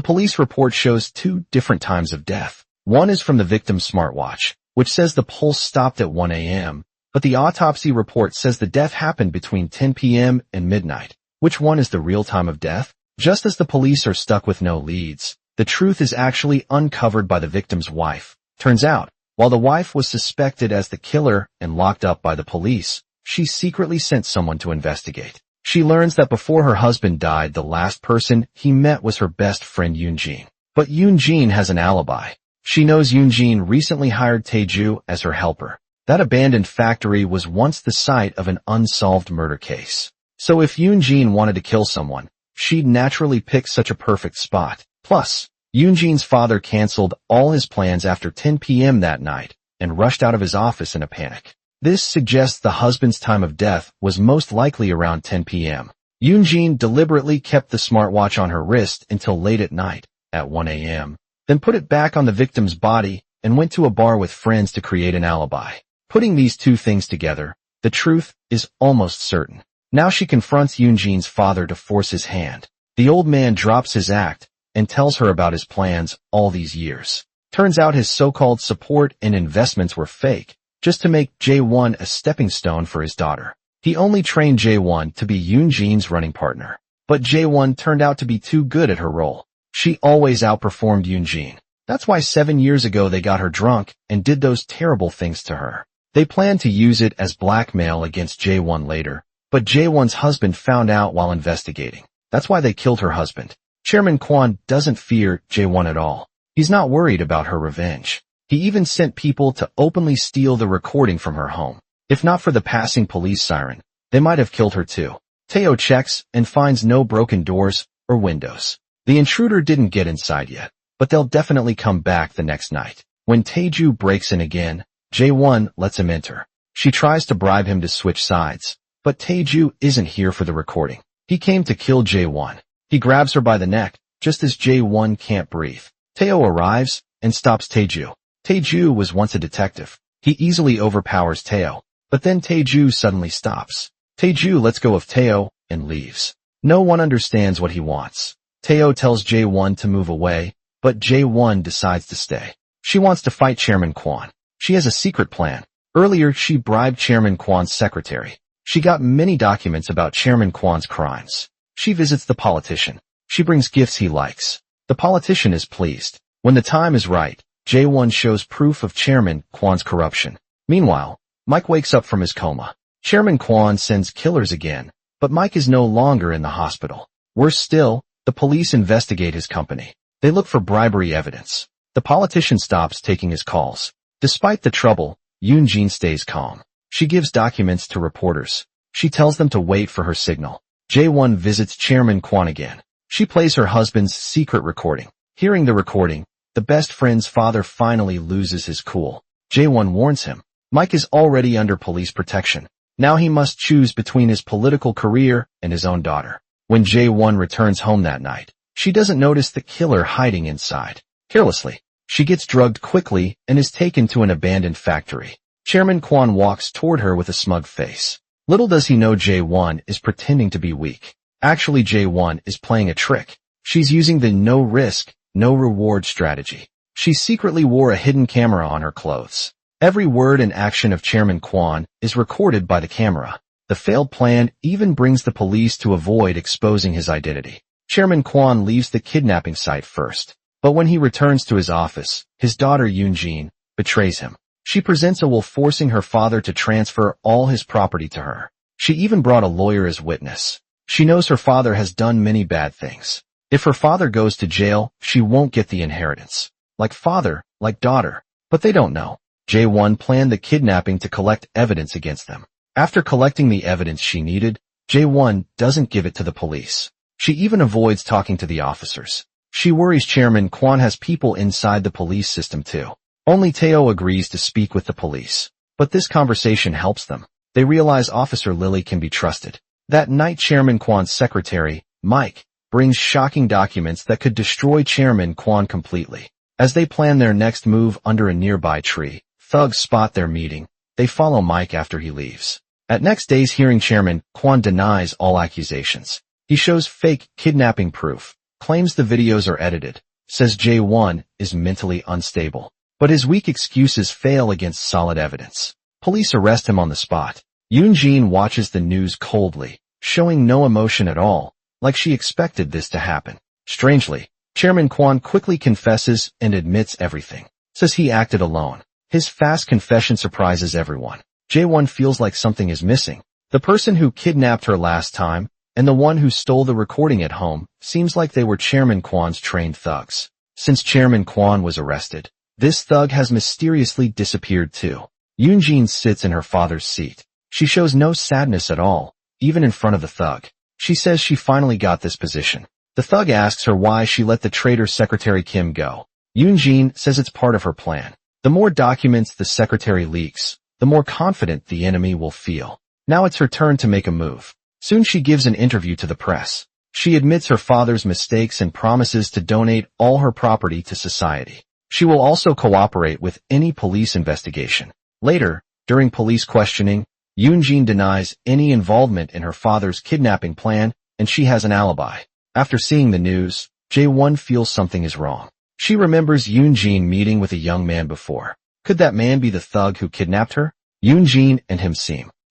police report shows two different times of death. One is from the victim's smartwatch, which says the pulse stopped at 1 a.m., but the autopsy report says the death happened between 10 p.m. and midnight. Which one is the real time of death? Just as the police are stuck with no leads, the truth is actually uncovered by the victim's wife. Turns out, while the wife was suspected as the killer and locked up by the police, she secretly sent someone to investigate. She learns that before her husband died, the last person he met was her best friend Yoonjin. But Yoonjin has an alibi. She knows Yoonjin recently hired Taeju as her helper. That abandoned factory was once the site of an unsolved murder case. So if Yoonjin wanted to kill someone, she'd naturally pick such a perfect spot. Plus, Yoonjin's father canceled all his plans after 10 p.m. that night and rushed out of his office in a panic. This suggests the husband's time of death was most likely around 10 p.m. Yoonjin deliberately kept the smartwatch on her wrist until late at night, at 1 a.m., then put it back on the victim's body and went to a bar with friends to create an alibi. Putting these two things together, the truth is almost certain. Now she confronts Yoonjin's father to force his hand. The old man drops his act and tells her about his plans all these years. Turns out his so-called support and investments were fake, just to make Jae-won a stepping stone for his daughter. He only trained Jae-won to be Yoonjin's running partner. But Jae-won turned out to be too good at her role. She always outperformed Yoonjin. That's why 7 years ago they got her drunk and did those terrible things to her. They planned to use it as blackmail against Jae-won later, but Jae-won's husband found out while investigating. That's why they killed her husband. Chairman Kwon doesn't fear Jae-won at all. He's not worried about her revenge. He even sent people to openly steal the recording from her home. If not for the passing police siren, they might have killed her too. Tae-oh checks and finds no broken doors or windows. The intruder didn't get inside yet, but they'll definitely come back the next night. When Taeju breaks in again, Jae-won lets him enter. She tries to bribe him to switch sides, but Taeju isn't here for the recording. He came to kill Jae-won. He grabs her by the neck, just as Jae-won can't breathe. Tae-oh arrives and stops Taeju. Taeju was once a detective. He easily overpowers Tae-oh, but then Taeju suddenly stops. Taeju lets go of Tae-oh and leaves. No one understands what he wants. Tae-oh tells Jae-won to move away, but Jae-won decides to stay. She wants to fight Chairman Kwon. She has a secret plan. Earlier, she bribed Chairman Kwon's secretary. She got many documents about Chairman Kwon's crimes. She visits the politician. She brings gifts he likes. The politician is pleased. When the time is right, Jae-won shows proof of Chairman Kwon's corruption. Meanwhile, Mike wakes up from his coma. Chairman Kwon sends killers again, but Mike is no longer in the hospital. Worse still, the police investigate his company. They look for bribery evidence. The politician stops taking his calls. Despite the trouble, Yoonjin stays calm. She gives documents to reporters. She tells them to wait for her signal. Jae-won visits Chairman Kwon again. She plays her husband's secret recording. Hearing the recording, the best friend's father finally loses his cool. Jae-won warns him. Mike is already under police protection. Now he must choose between his political career and his own daughter. When Jae-won returns home that night, she doesn't notice the killer hiding inside. Carelessly, she gets drugged quickly and is taken to an abandoned factory. Chairman Kwon walks toward her with a smug face. Little does he know Jae-won is pretending to be weak. Actually, Jae-won is playing a trick. She's using the no risk, no reward strategy. She secretly wore a hidden camera on her clothes. Every word and action of Chairman Kwon is recorded by the camera. The failed plan even brings the police to avoid exposing his identity. Chairman Kwon leaves the kidnapping site first. But when he returns to his office, his daughter Yoonjin betrays him. She presents a will forcing her father to transfer all his property to her. She even brought a lawyer as witness. She knows her father has done many bad things. If her father goes to jail, she won't get the inheritance. Like father, like daughter. But they don't know. Jae-won planned the kidnapping to collect evidence against them. After collecting the evidence she needed, Jae-won doesn't give it to the police. She even avoids talking to the officers. She worries Chairman Kwon has people inside the police system too. Only Tae-oh agrees to speak with the police. But this conversation helps them. They realize Officer Lily can be trusted. That night Chairman Kwon's secretary, Mike, brings shocking documents that could destroy Chairman Kwon completely. As they plan their next move under a nearby tree, thugs spot their meeting. They follow Mike after he leaves. At next day's hearing, Chairman Kwan denies all accusations. He shows fake kidnapping proof, claims the videos are edited, says Jae-won is mentally unstable. But his weak excuses fail against solid evidence. Police arrest him on the spot. Yoon-jin watches the news coldly, showing no emotion at all, like she expected this to happen. Strangely, Chairman Kwan quickly confesses and admits everything. Says he acted alone. His fast confession surprises everyone. Jae-won feels like something is missing. The person who kidnapped her last time and the one who stole the recording at home seems like they were Chairman Kwan's trained thugs. Since Chairman Kwan was arrested, this thug has mysteriously disappeared too. Yoon-jin sits in her father's seat. She shows no sadness at all, even in front of the thug. She says she finally got this position. The thug asks her why she let the traitor Secretary Kim go. Yoon-jin says it's part of her plan. The more documents the secretary leaks, the more confident the enemy will feel. Now it's her turn to make a move. Soon she gives an interview to the press. She admits her father's mistakes and promises to donate all her property to society. She will also cooperate with any police investigation. Later, during police questioning, Yoon-jin denies any involvement in her father's kidnapping plan, and she has an alibi. After seeing the news, Jae-won feels something is wrong. She remembers Yoon-jin meeting with a young man before. Could that man be the thug who kidnapped her? Yoon-jin and him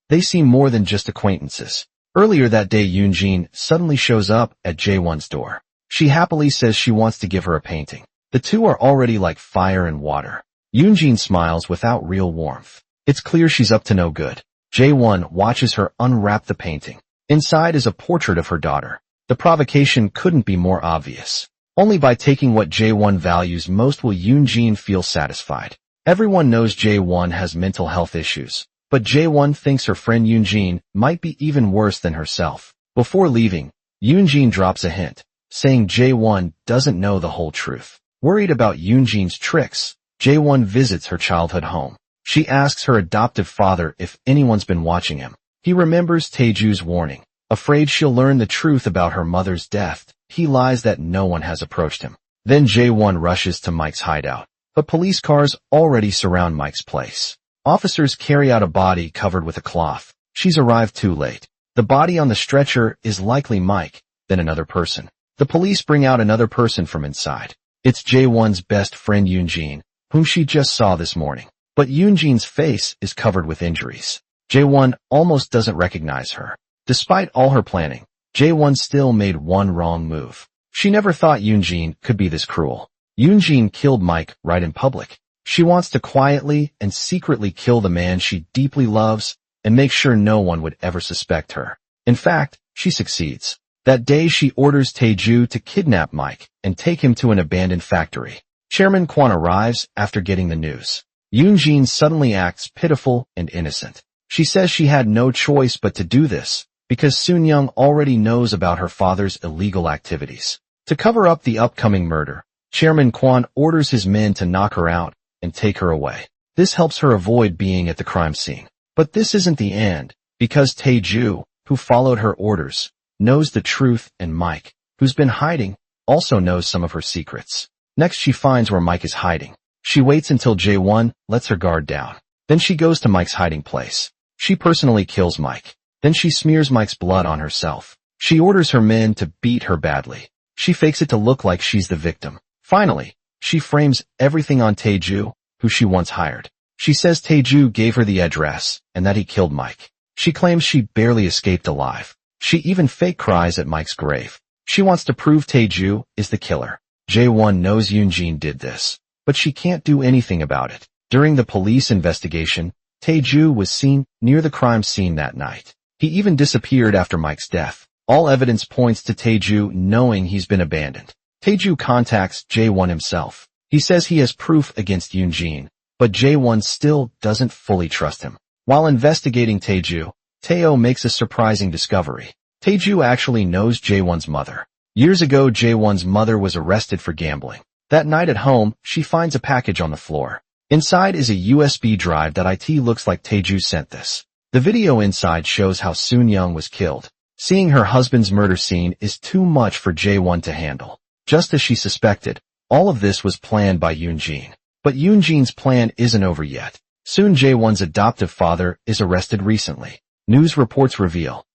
they seem more than just acquaintances. Earlier that day, Yoon-jin suddenly shows up at Jae-won's door. She happily says she wants to give her a painting. The two are already like fire and water. Yoon-jin smiles without real warmth. It's clear she's up to no good. Jae-won watches her unwrap the painting. Inside is a portrait of her daughter. The provocation couldn't be more obvious. Only by taking what Jae-won values most will Yoon-jin feel satisfied. Everyone knows Jae-won has mental health issues, but Jae-won thinks her friend Yoon-jin might be even worse than herself. Before leaving, Yoon-jin drops a hint, saying Jae-won doesn't know the whole truth. Worried about Yoon-jin's tricks, Jae-won visits her childhood home. She asks her adoptive father if anyone's been watching him. He remembers Taeju's warning. Afraid she'll learn the truth about her mother's death, he lies that no one has approached him. Then Jae-won rushes to Mike's hideout. But police cars already surround Mike's place. Officers carry out a body covered with a cloth. She's arrived too late. The body on the stretcher is likely Mike, then another person. The police bring out another person from inside. It's Jae-won's best friend Yoon-jin, whom she just saw this morning. But Yoon-jin's face is covered with injuries. Jae-won almost doesn't recognize her. Despite all her planning, Jae-won still made one wrong move. She never thought Yoon-jin could be this cruel. Yoon-jin killed Mike right in public. She wants to quietly and secretly kill the man she deeply loves and make sure no one would ever suspect her. In fact, she succeeds. That day she orders Taeju to kidnap Mike and take him to an abandoned factory. Chairman Kwan arrives after getting the news. Yoon-jin suddenly acts pitiful and innocent. She says she had no choice but to do this, because Soon-young already knows about her father's illegal activities. To cover up the upcoming murder, Chairman Kwan orders his men to knock her out and take her away. This helps her avoid being at the crime scene. But this isn't the end, because Taeju, who followed her orders, knows the truth, and Mike, who's been hiding, also knows some of her secrets. Next she finds where Mike is hiding. She waits until Jae-won lets her guard down. Then she goes to Mike's hiding place. She personally kills Mike. Then she smears Mike's blood on herself. She orders her men to beat her badly. She fakes it to look like she's the victim. Finally, she frames everything on Taeju, who she once hired. She says Taeju gave her the address and that he killed Mike. She claims she barely escaped alive. She even fake cries at Mike's grave. She wants to prove Taeju is the killer. Jae-won knows Yoon-jin did this, but she can't do anything about it. During the police investigation, Taeju was seen near the crime scene that night. He even disappeared after Mike's death. All evidence points to Taeju knowing he's been abandoned. Taeju contacts Jae-won himself. He says he has proof against Yoon-jin, but Jae-won still doesn't fully trust him. While investigating Taeju, Taeo makes a surprising discovery. Taeju actually knows Jae-won's mother. Years ago, Jae-won's mother was arrested for gambling. That night at home, she finds a package on the floor. Inside is a USB drive that it looks like Taeju sent this. The video inside shows how Soon-young was killed. Seeing her husband's murder scene is too much for Jae-won to handle. Just as she suspected, all of this was planned by Yoon-jin. But Yoon-jin's plan isn't over yet. Soon Jae-won's adoptive father is arrested recently. News reports reveal.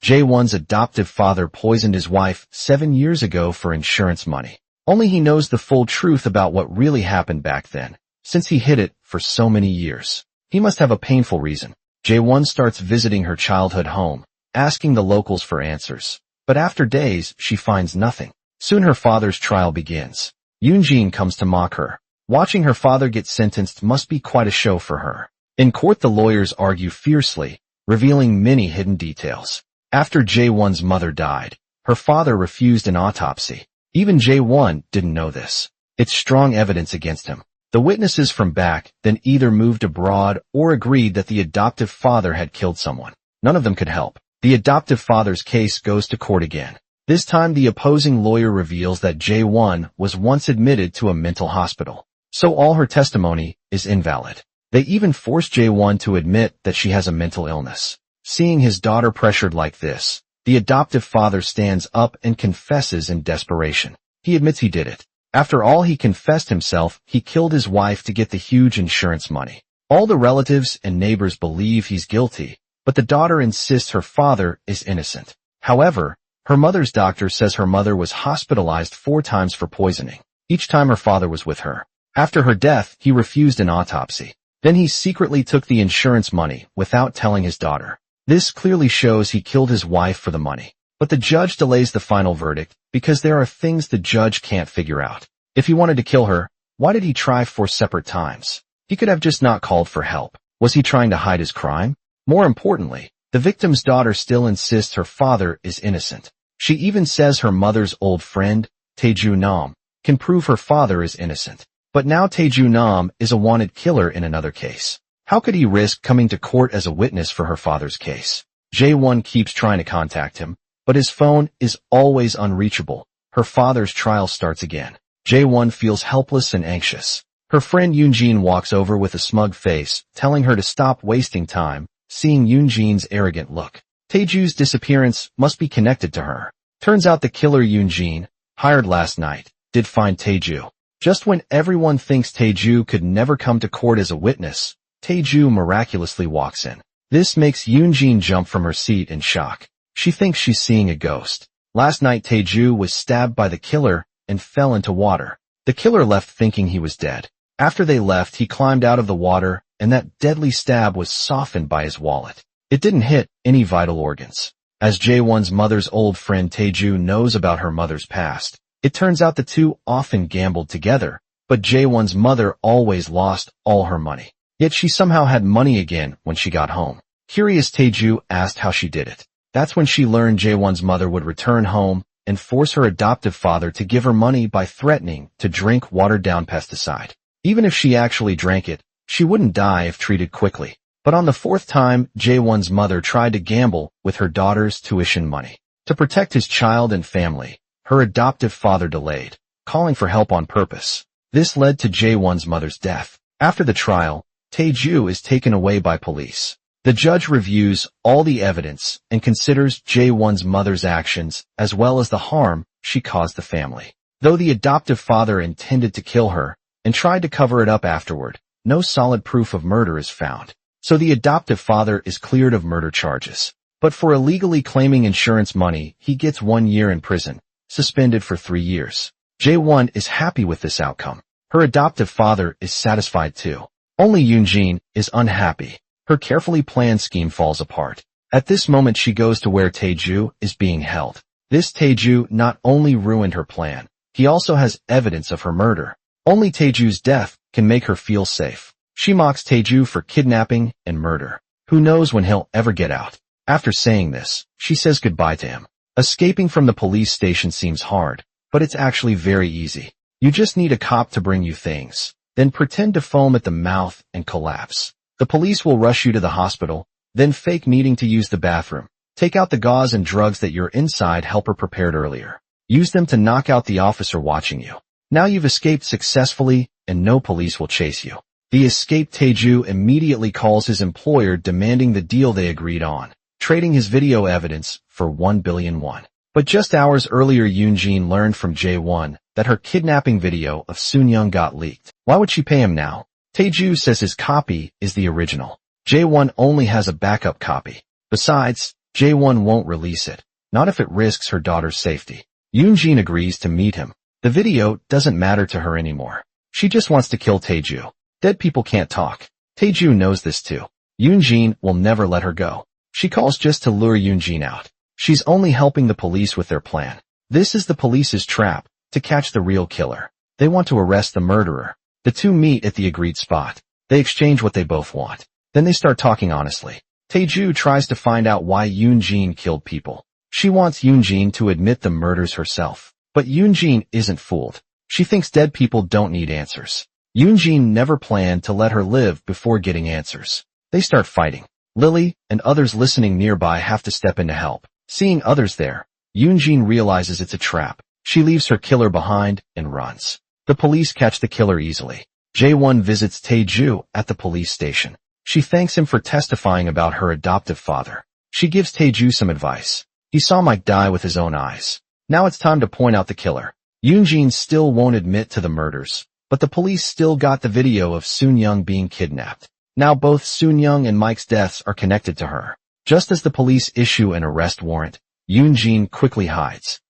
Jae-won's adoptive father poisoned his wife 7 years ago for insurance money. Only he knows the full truth about what really happened back then, since he hid it for so many years. He must have a painful reason. Jae-won starts visiting her childhood home, asking the locals for answers. But after days, she finds nothing. Soon her father's trial begins. Yoon-jin comes to mock her. Watching her father get sentenced must be quite a show for her. In court, the lawyers argue fiercely, revealing many hidden details. After Jae-won's mother died, her father refused an autopsy. Even Jae-won didn't know this. It's strong evidence against him. The witnesses from back then either moved abroad or agreed that the adoptive father had killed someone. None of them could help. The adoptive father's case goes to court again. This time the opposing lawyer reveals that Jae-won was once admitted to a mental hospital. So all her testimony is invalid. They even force Jae-won to admit that she has a mental illness. Seeing his daughter pressured like this, the adoptive father stands up and confesses in desperation. He admits he did it. After all, he confessed himself, he killed his wife to get the huge insurance money. All the relatives and neighbors believe he's guilty, but the daughter insists her father is innocent. However, her mother's doctor says her mother was hospitalized 4 times for poisoning. Each time her father was with her. After her death, he refused an autopsy. Then he secretly took the insurance money without telling his daughter. This clearly shows he killed his wife for the money. But the judge delays the final verdict because there are things the judge can't figure out. If he wanted to kill her, why did he try 4 separate times? He could have just not called for help. Was he trying to hide his crime? More importantly, the victim's daughter still insists her father is innocent. She even says her mother's old friend, Tae-ju Nam, can prove her father is innocent. But now Tae-ju Nam is a wanted killer in another case. How could he risk coming to court as a witness for her father's case? Jae-won keeps trying to contact him, but his phone is always unreachable. Her father's trial starts again. Jae-won feels helpless and anxious. Her friend Yoon-jin walks over with a smug face, telling her to stop wasting time. Seeing Yoon-jin's arrogant look, Tae-ju's disappearance must be connected to her. Turns out the killer Yoon-jin, hired last night, did find Tae-ju. Just when everyone thinks Tae-ju could never come to court as a witness, Tae-ju miraculously walks in. This makes Yoon-jin jump from her seat in shock. She thinks she's seeing a ghost. Last night Tae-ju was stabbed by the killer and fell into water. The killer left thinking he was dead. After they left, he climbed out of the water, and that deadly stab was softened by his wallet. It didn't hit any vital organs. As Jae-won's mother's old friend Tae-ju knows about her mother's past, it turns out the two often gambled together, but Jae-won's mother always lost all her money. Yet she somehow had money again when she got home. Curious, Tae-ju asked how she did it. That's when she learned Jae-won's mother would return home and force her adoptive father to give her money by threatening to drink watered-down pesticide. Even if she actually drank it, she wouldn't die if treated quickly. But on the 4th time, Jae-won's mother tried to gamble with her daughter's tuition money. To protect his child and family, her adoptive father delayed, calling for help on purpose. This led to Jae-won's mother's death. After the trial, Tae-ju is taken away by police. The judge reviews all the evidence and considers Jae-won's mother's actions as well as the harm she caused the family. Though the adoptive father intended to kill her and tried to cover it up afterward, no solid proof of murder is found. So the adoptive father is cleared of murder charges. But for illegally claiming insurance money, he gets 1 year in prison, suspended for 3 years. Jae-won is happy with this outcome. Her adoptive father is satisfied too. Only Yoon-jin is unhappy. Her carefully planned scheme falls apart. At this moment she goes to where Tae-ju is being held. This Tae-ju not only ruined her plan, he also has evidence of her murder. Only Tae-ju's death can make her feel safe. She mocks Tae-ju for kidnapping and murder. Who knows when he'll ever get out? After saying this, she says goodbye to him. Escaping from the police station seems hard, but it's actually very easy. You just need a cop to bring you things. Then pretend to foam at the mouth and collapse. The police will rush you to the hospital, then fake needing to use the bathroom. Take out the gauze and drugs that your inside helper prepared earlier. Use them to knock out the officer watching you. Now you've escaped successfully, and no police will chase you. The escaped Tae-ju immediately calls his employer demanding the deal they agreed on, trading his video evidence for 1 billion won. But just hours earlier Yoon-jin learned from Jae-won that her kidnapping video of Soon-young got leaked. Why would she pay him now? Taeju says his copy is the original. Jae-won only has a backup copy. Besides, Jae-won won't release it, not if it risks her daughter's safety. Yoon-jin agrees to meet him. The video doesn't matter to her anymore. She just wants to kill Taeju. Dead people can't talk. Taeju knows this too. Yoon-jin will never let her go. She calls just to lure Yoon-jin out. She's only helping the police with their plan. This is the police's trap, to catch the real killer. They want to arrest the murderer. The two meet at the agreed spot. They exchange what they both want. Then they start talking honestly. Taeju tries to find out why Yoon-jin killed people. She wants Yoon-jin to admit the murders herself. But Yoon-jin isn't fooled. She thinks dead people don't need answers. Yoon-jin never planned to let her live before getting answers. They start fighting. Lily and others listening nearby have to step in to help. Seeing others there, Yoon-jin realizes it's a trap. She leaves her killer behind and runs. The police catch the killer easily. Jae-won visits Taeju at the police station. She thanks him for testifying about her adoptive father. She gives Taeju some advice. He saw Mike die with his own eyes. Now it's time to point out the killer. Yoon-jin still won't admit to the murders, but the police still got the video of Soon-young being kidnapped. Now both Soon-young and Mike's deaths are connected to her. Just as the police issue an arrest warrant, Yoon-jin quickly hides.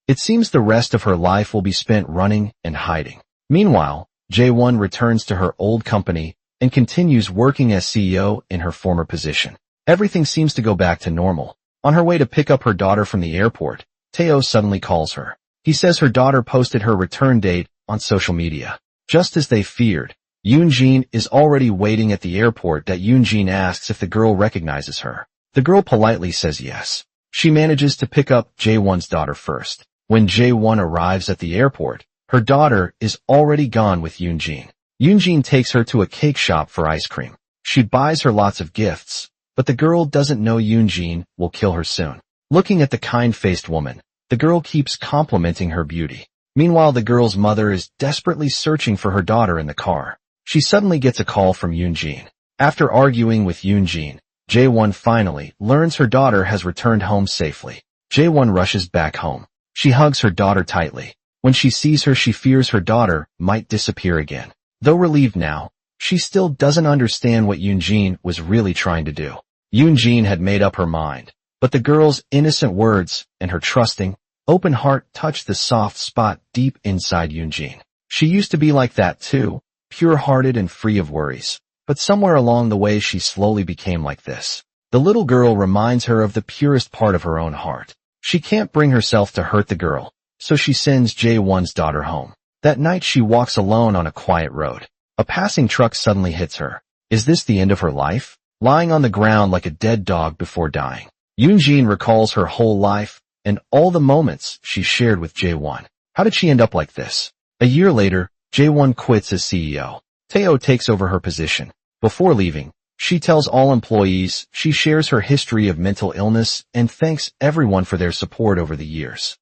It seems the rest of her life will be spent running and hiding. Meanwhile, Jae-won returns to her old company and continues working as CEO in her former position. Everything seems to go back to normal. On her way to pick up her daughter from the airport, Tae-oh suddenly calls her. He says her daughter posted her return date on social media. Just as they feared, Yoon-jin is already waiting at the airport. Yoon-jin asks if the girl recognizes her. The girl politely says yes. She manages to pick up Jae-won's daughter first. When Jae-won arrives at the airport, her daughter is already gone with Yoon-jin. Yoon-jin takes her to a cake shop for ice cream. She buys her lots of gifts, but the girl doesn't know Yoon-jin will kill her soon. Looking at the kind-faced woman, the girl keeps complimenting her beauty. Meanwhile, the girl's mother is desperately searching for her daughter in the car. She suddenly gets a call from Yoon-jin. After arguing with Yoon-jin, Jae-won finally learns her daughter has returned home safely. Jae-won rushes back home. She hugs her daughter tightly. When she sees her, she fears her daughter might disappear again. Though relieved now, she still doesn't understand what Yoon-jin was really trying to do. Yoon-jin had made up her mind, but the girl's innocent words and her trusting, open heart touched the soft spot deep inside Yoon-jin. She used to be like that too, pure-hearted and free of worries. But somewhere along the way she slowly became like this. The little girl reminds her of the purest part of her own heart. She can't bring herself to hurt the girl, so she sends Jae-won's daughter home. That night she walks alone on a quiet road. A passing truck suddenly hits her. Is this the end of her life? Lying on the ground like a dead dog before dying, Yoon-jin recalls her whole life and all the moments she shared with Jae-won. How did she end up like this? A year later, Jae-won quits as CEO. Tae-oh takes over her position. Before leaving, she tells all employees she shares her history of mental illness and thanks everyone for their support over the years.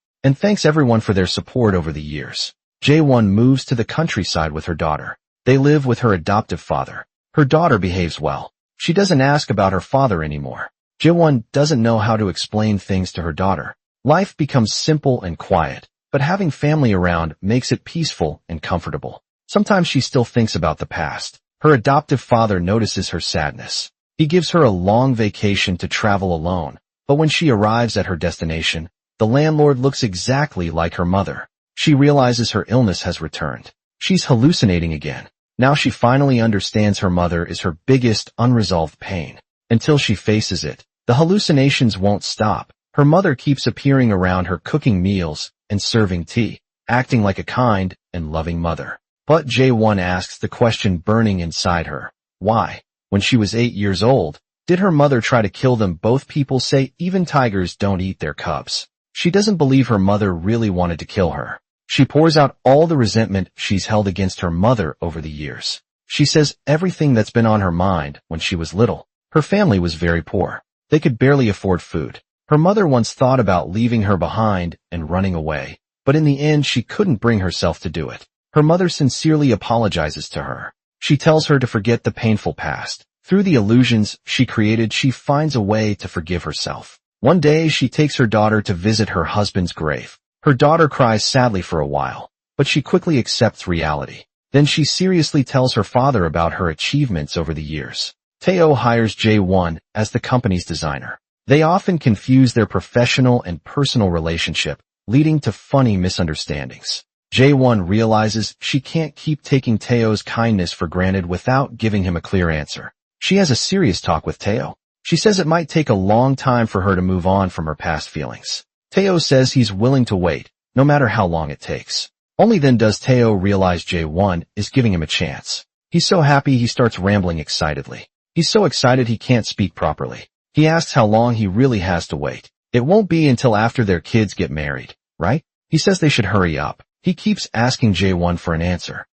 Jae-won moves to the countryside with her daughter. They live with her adoptive father. Her daughter behaves well. She doesn't ask about her father anymore. Jae-won doesn't know how to explain things to her daughter. Life becomes simple and quiet, but having family around makes it peaceful and comfortable. Sometimes she still thinks about the past. Her adoptive father notices her sadness. He gives her a long vacation to travel alone, but when she arrives at her destination, the landlord looks exactly like her mother. She realizes her illness has returned. She's hallucinating again. Now she finally understands her mother is her biggest unresolved pain. Until she faces it, the hallucinations won't stop. Her mother keeps appearing around her, cooking meals and serving tea, acting like a kind and loving mother. But Jae-won asks the question burning inside her. Why? When she was 8 years old, did her mother try to kill them? Both people say even tigers don't eat their cubs. She doesn't believe her mother really wanted to kill her. She pours out all the resentment she's held against her mother over the years. She says everything that's been on her mind when she was little. Her family was very poor. They could barely afford food. Her mother once thought about leaving her behind and running away, but in the end she couldn't bring herself to do it. Her mother sincerely apologizes to her. She tells her to forget the painful past. Through the illusions she created, she finds a way to forgive herself. One day she takes her daughter to visit her husband's grave. Her daughter cries sadly for a while, but she quickly accepts reality. Then she seriously tells her father about her achievements over the years. Teo hires Jae-won as the company's designer. They often confuse their professional and personal relationship, leading to funny misunderstandings. Jae-won realizes she can't keep taking Teo's kindness for granted without giving him a clear answer. She has a serious talk with Teo. She says it might take a long time for her to move on from her past feelings. Teo says he's willing to wait, no matter how long it takes. Only then does Teo realize Jae-won is giving him a chance. He's so happy he starts rambling excitedly. He's so excited he can't speak properly. He asks how long he really has to wait. It won't be until after their kids get married, right? He says they should hurry up. He keeps asking Jae-won for an answer.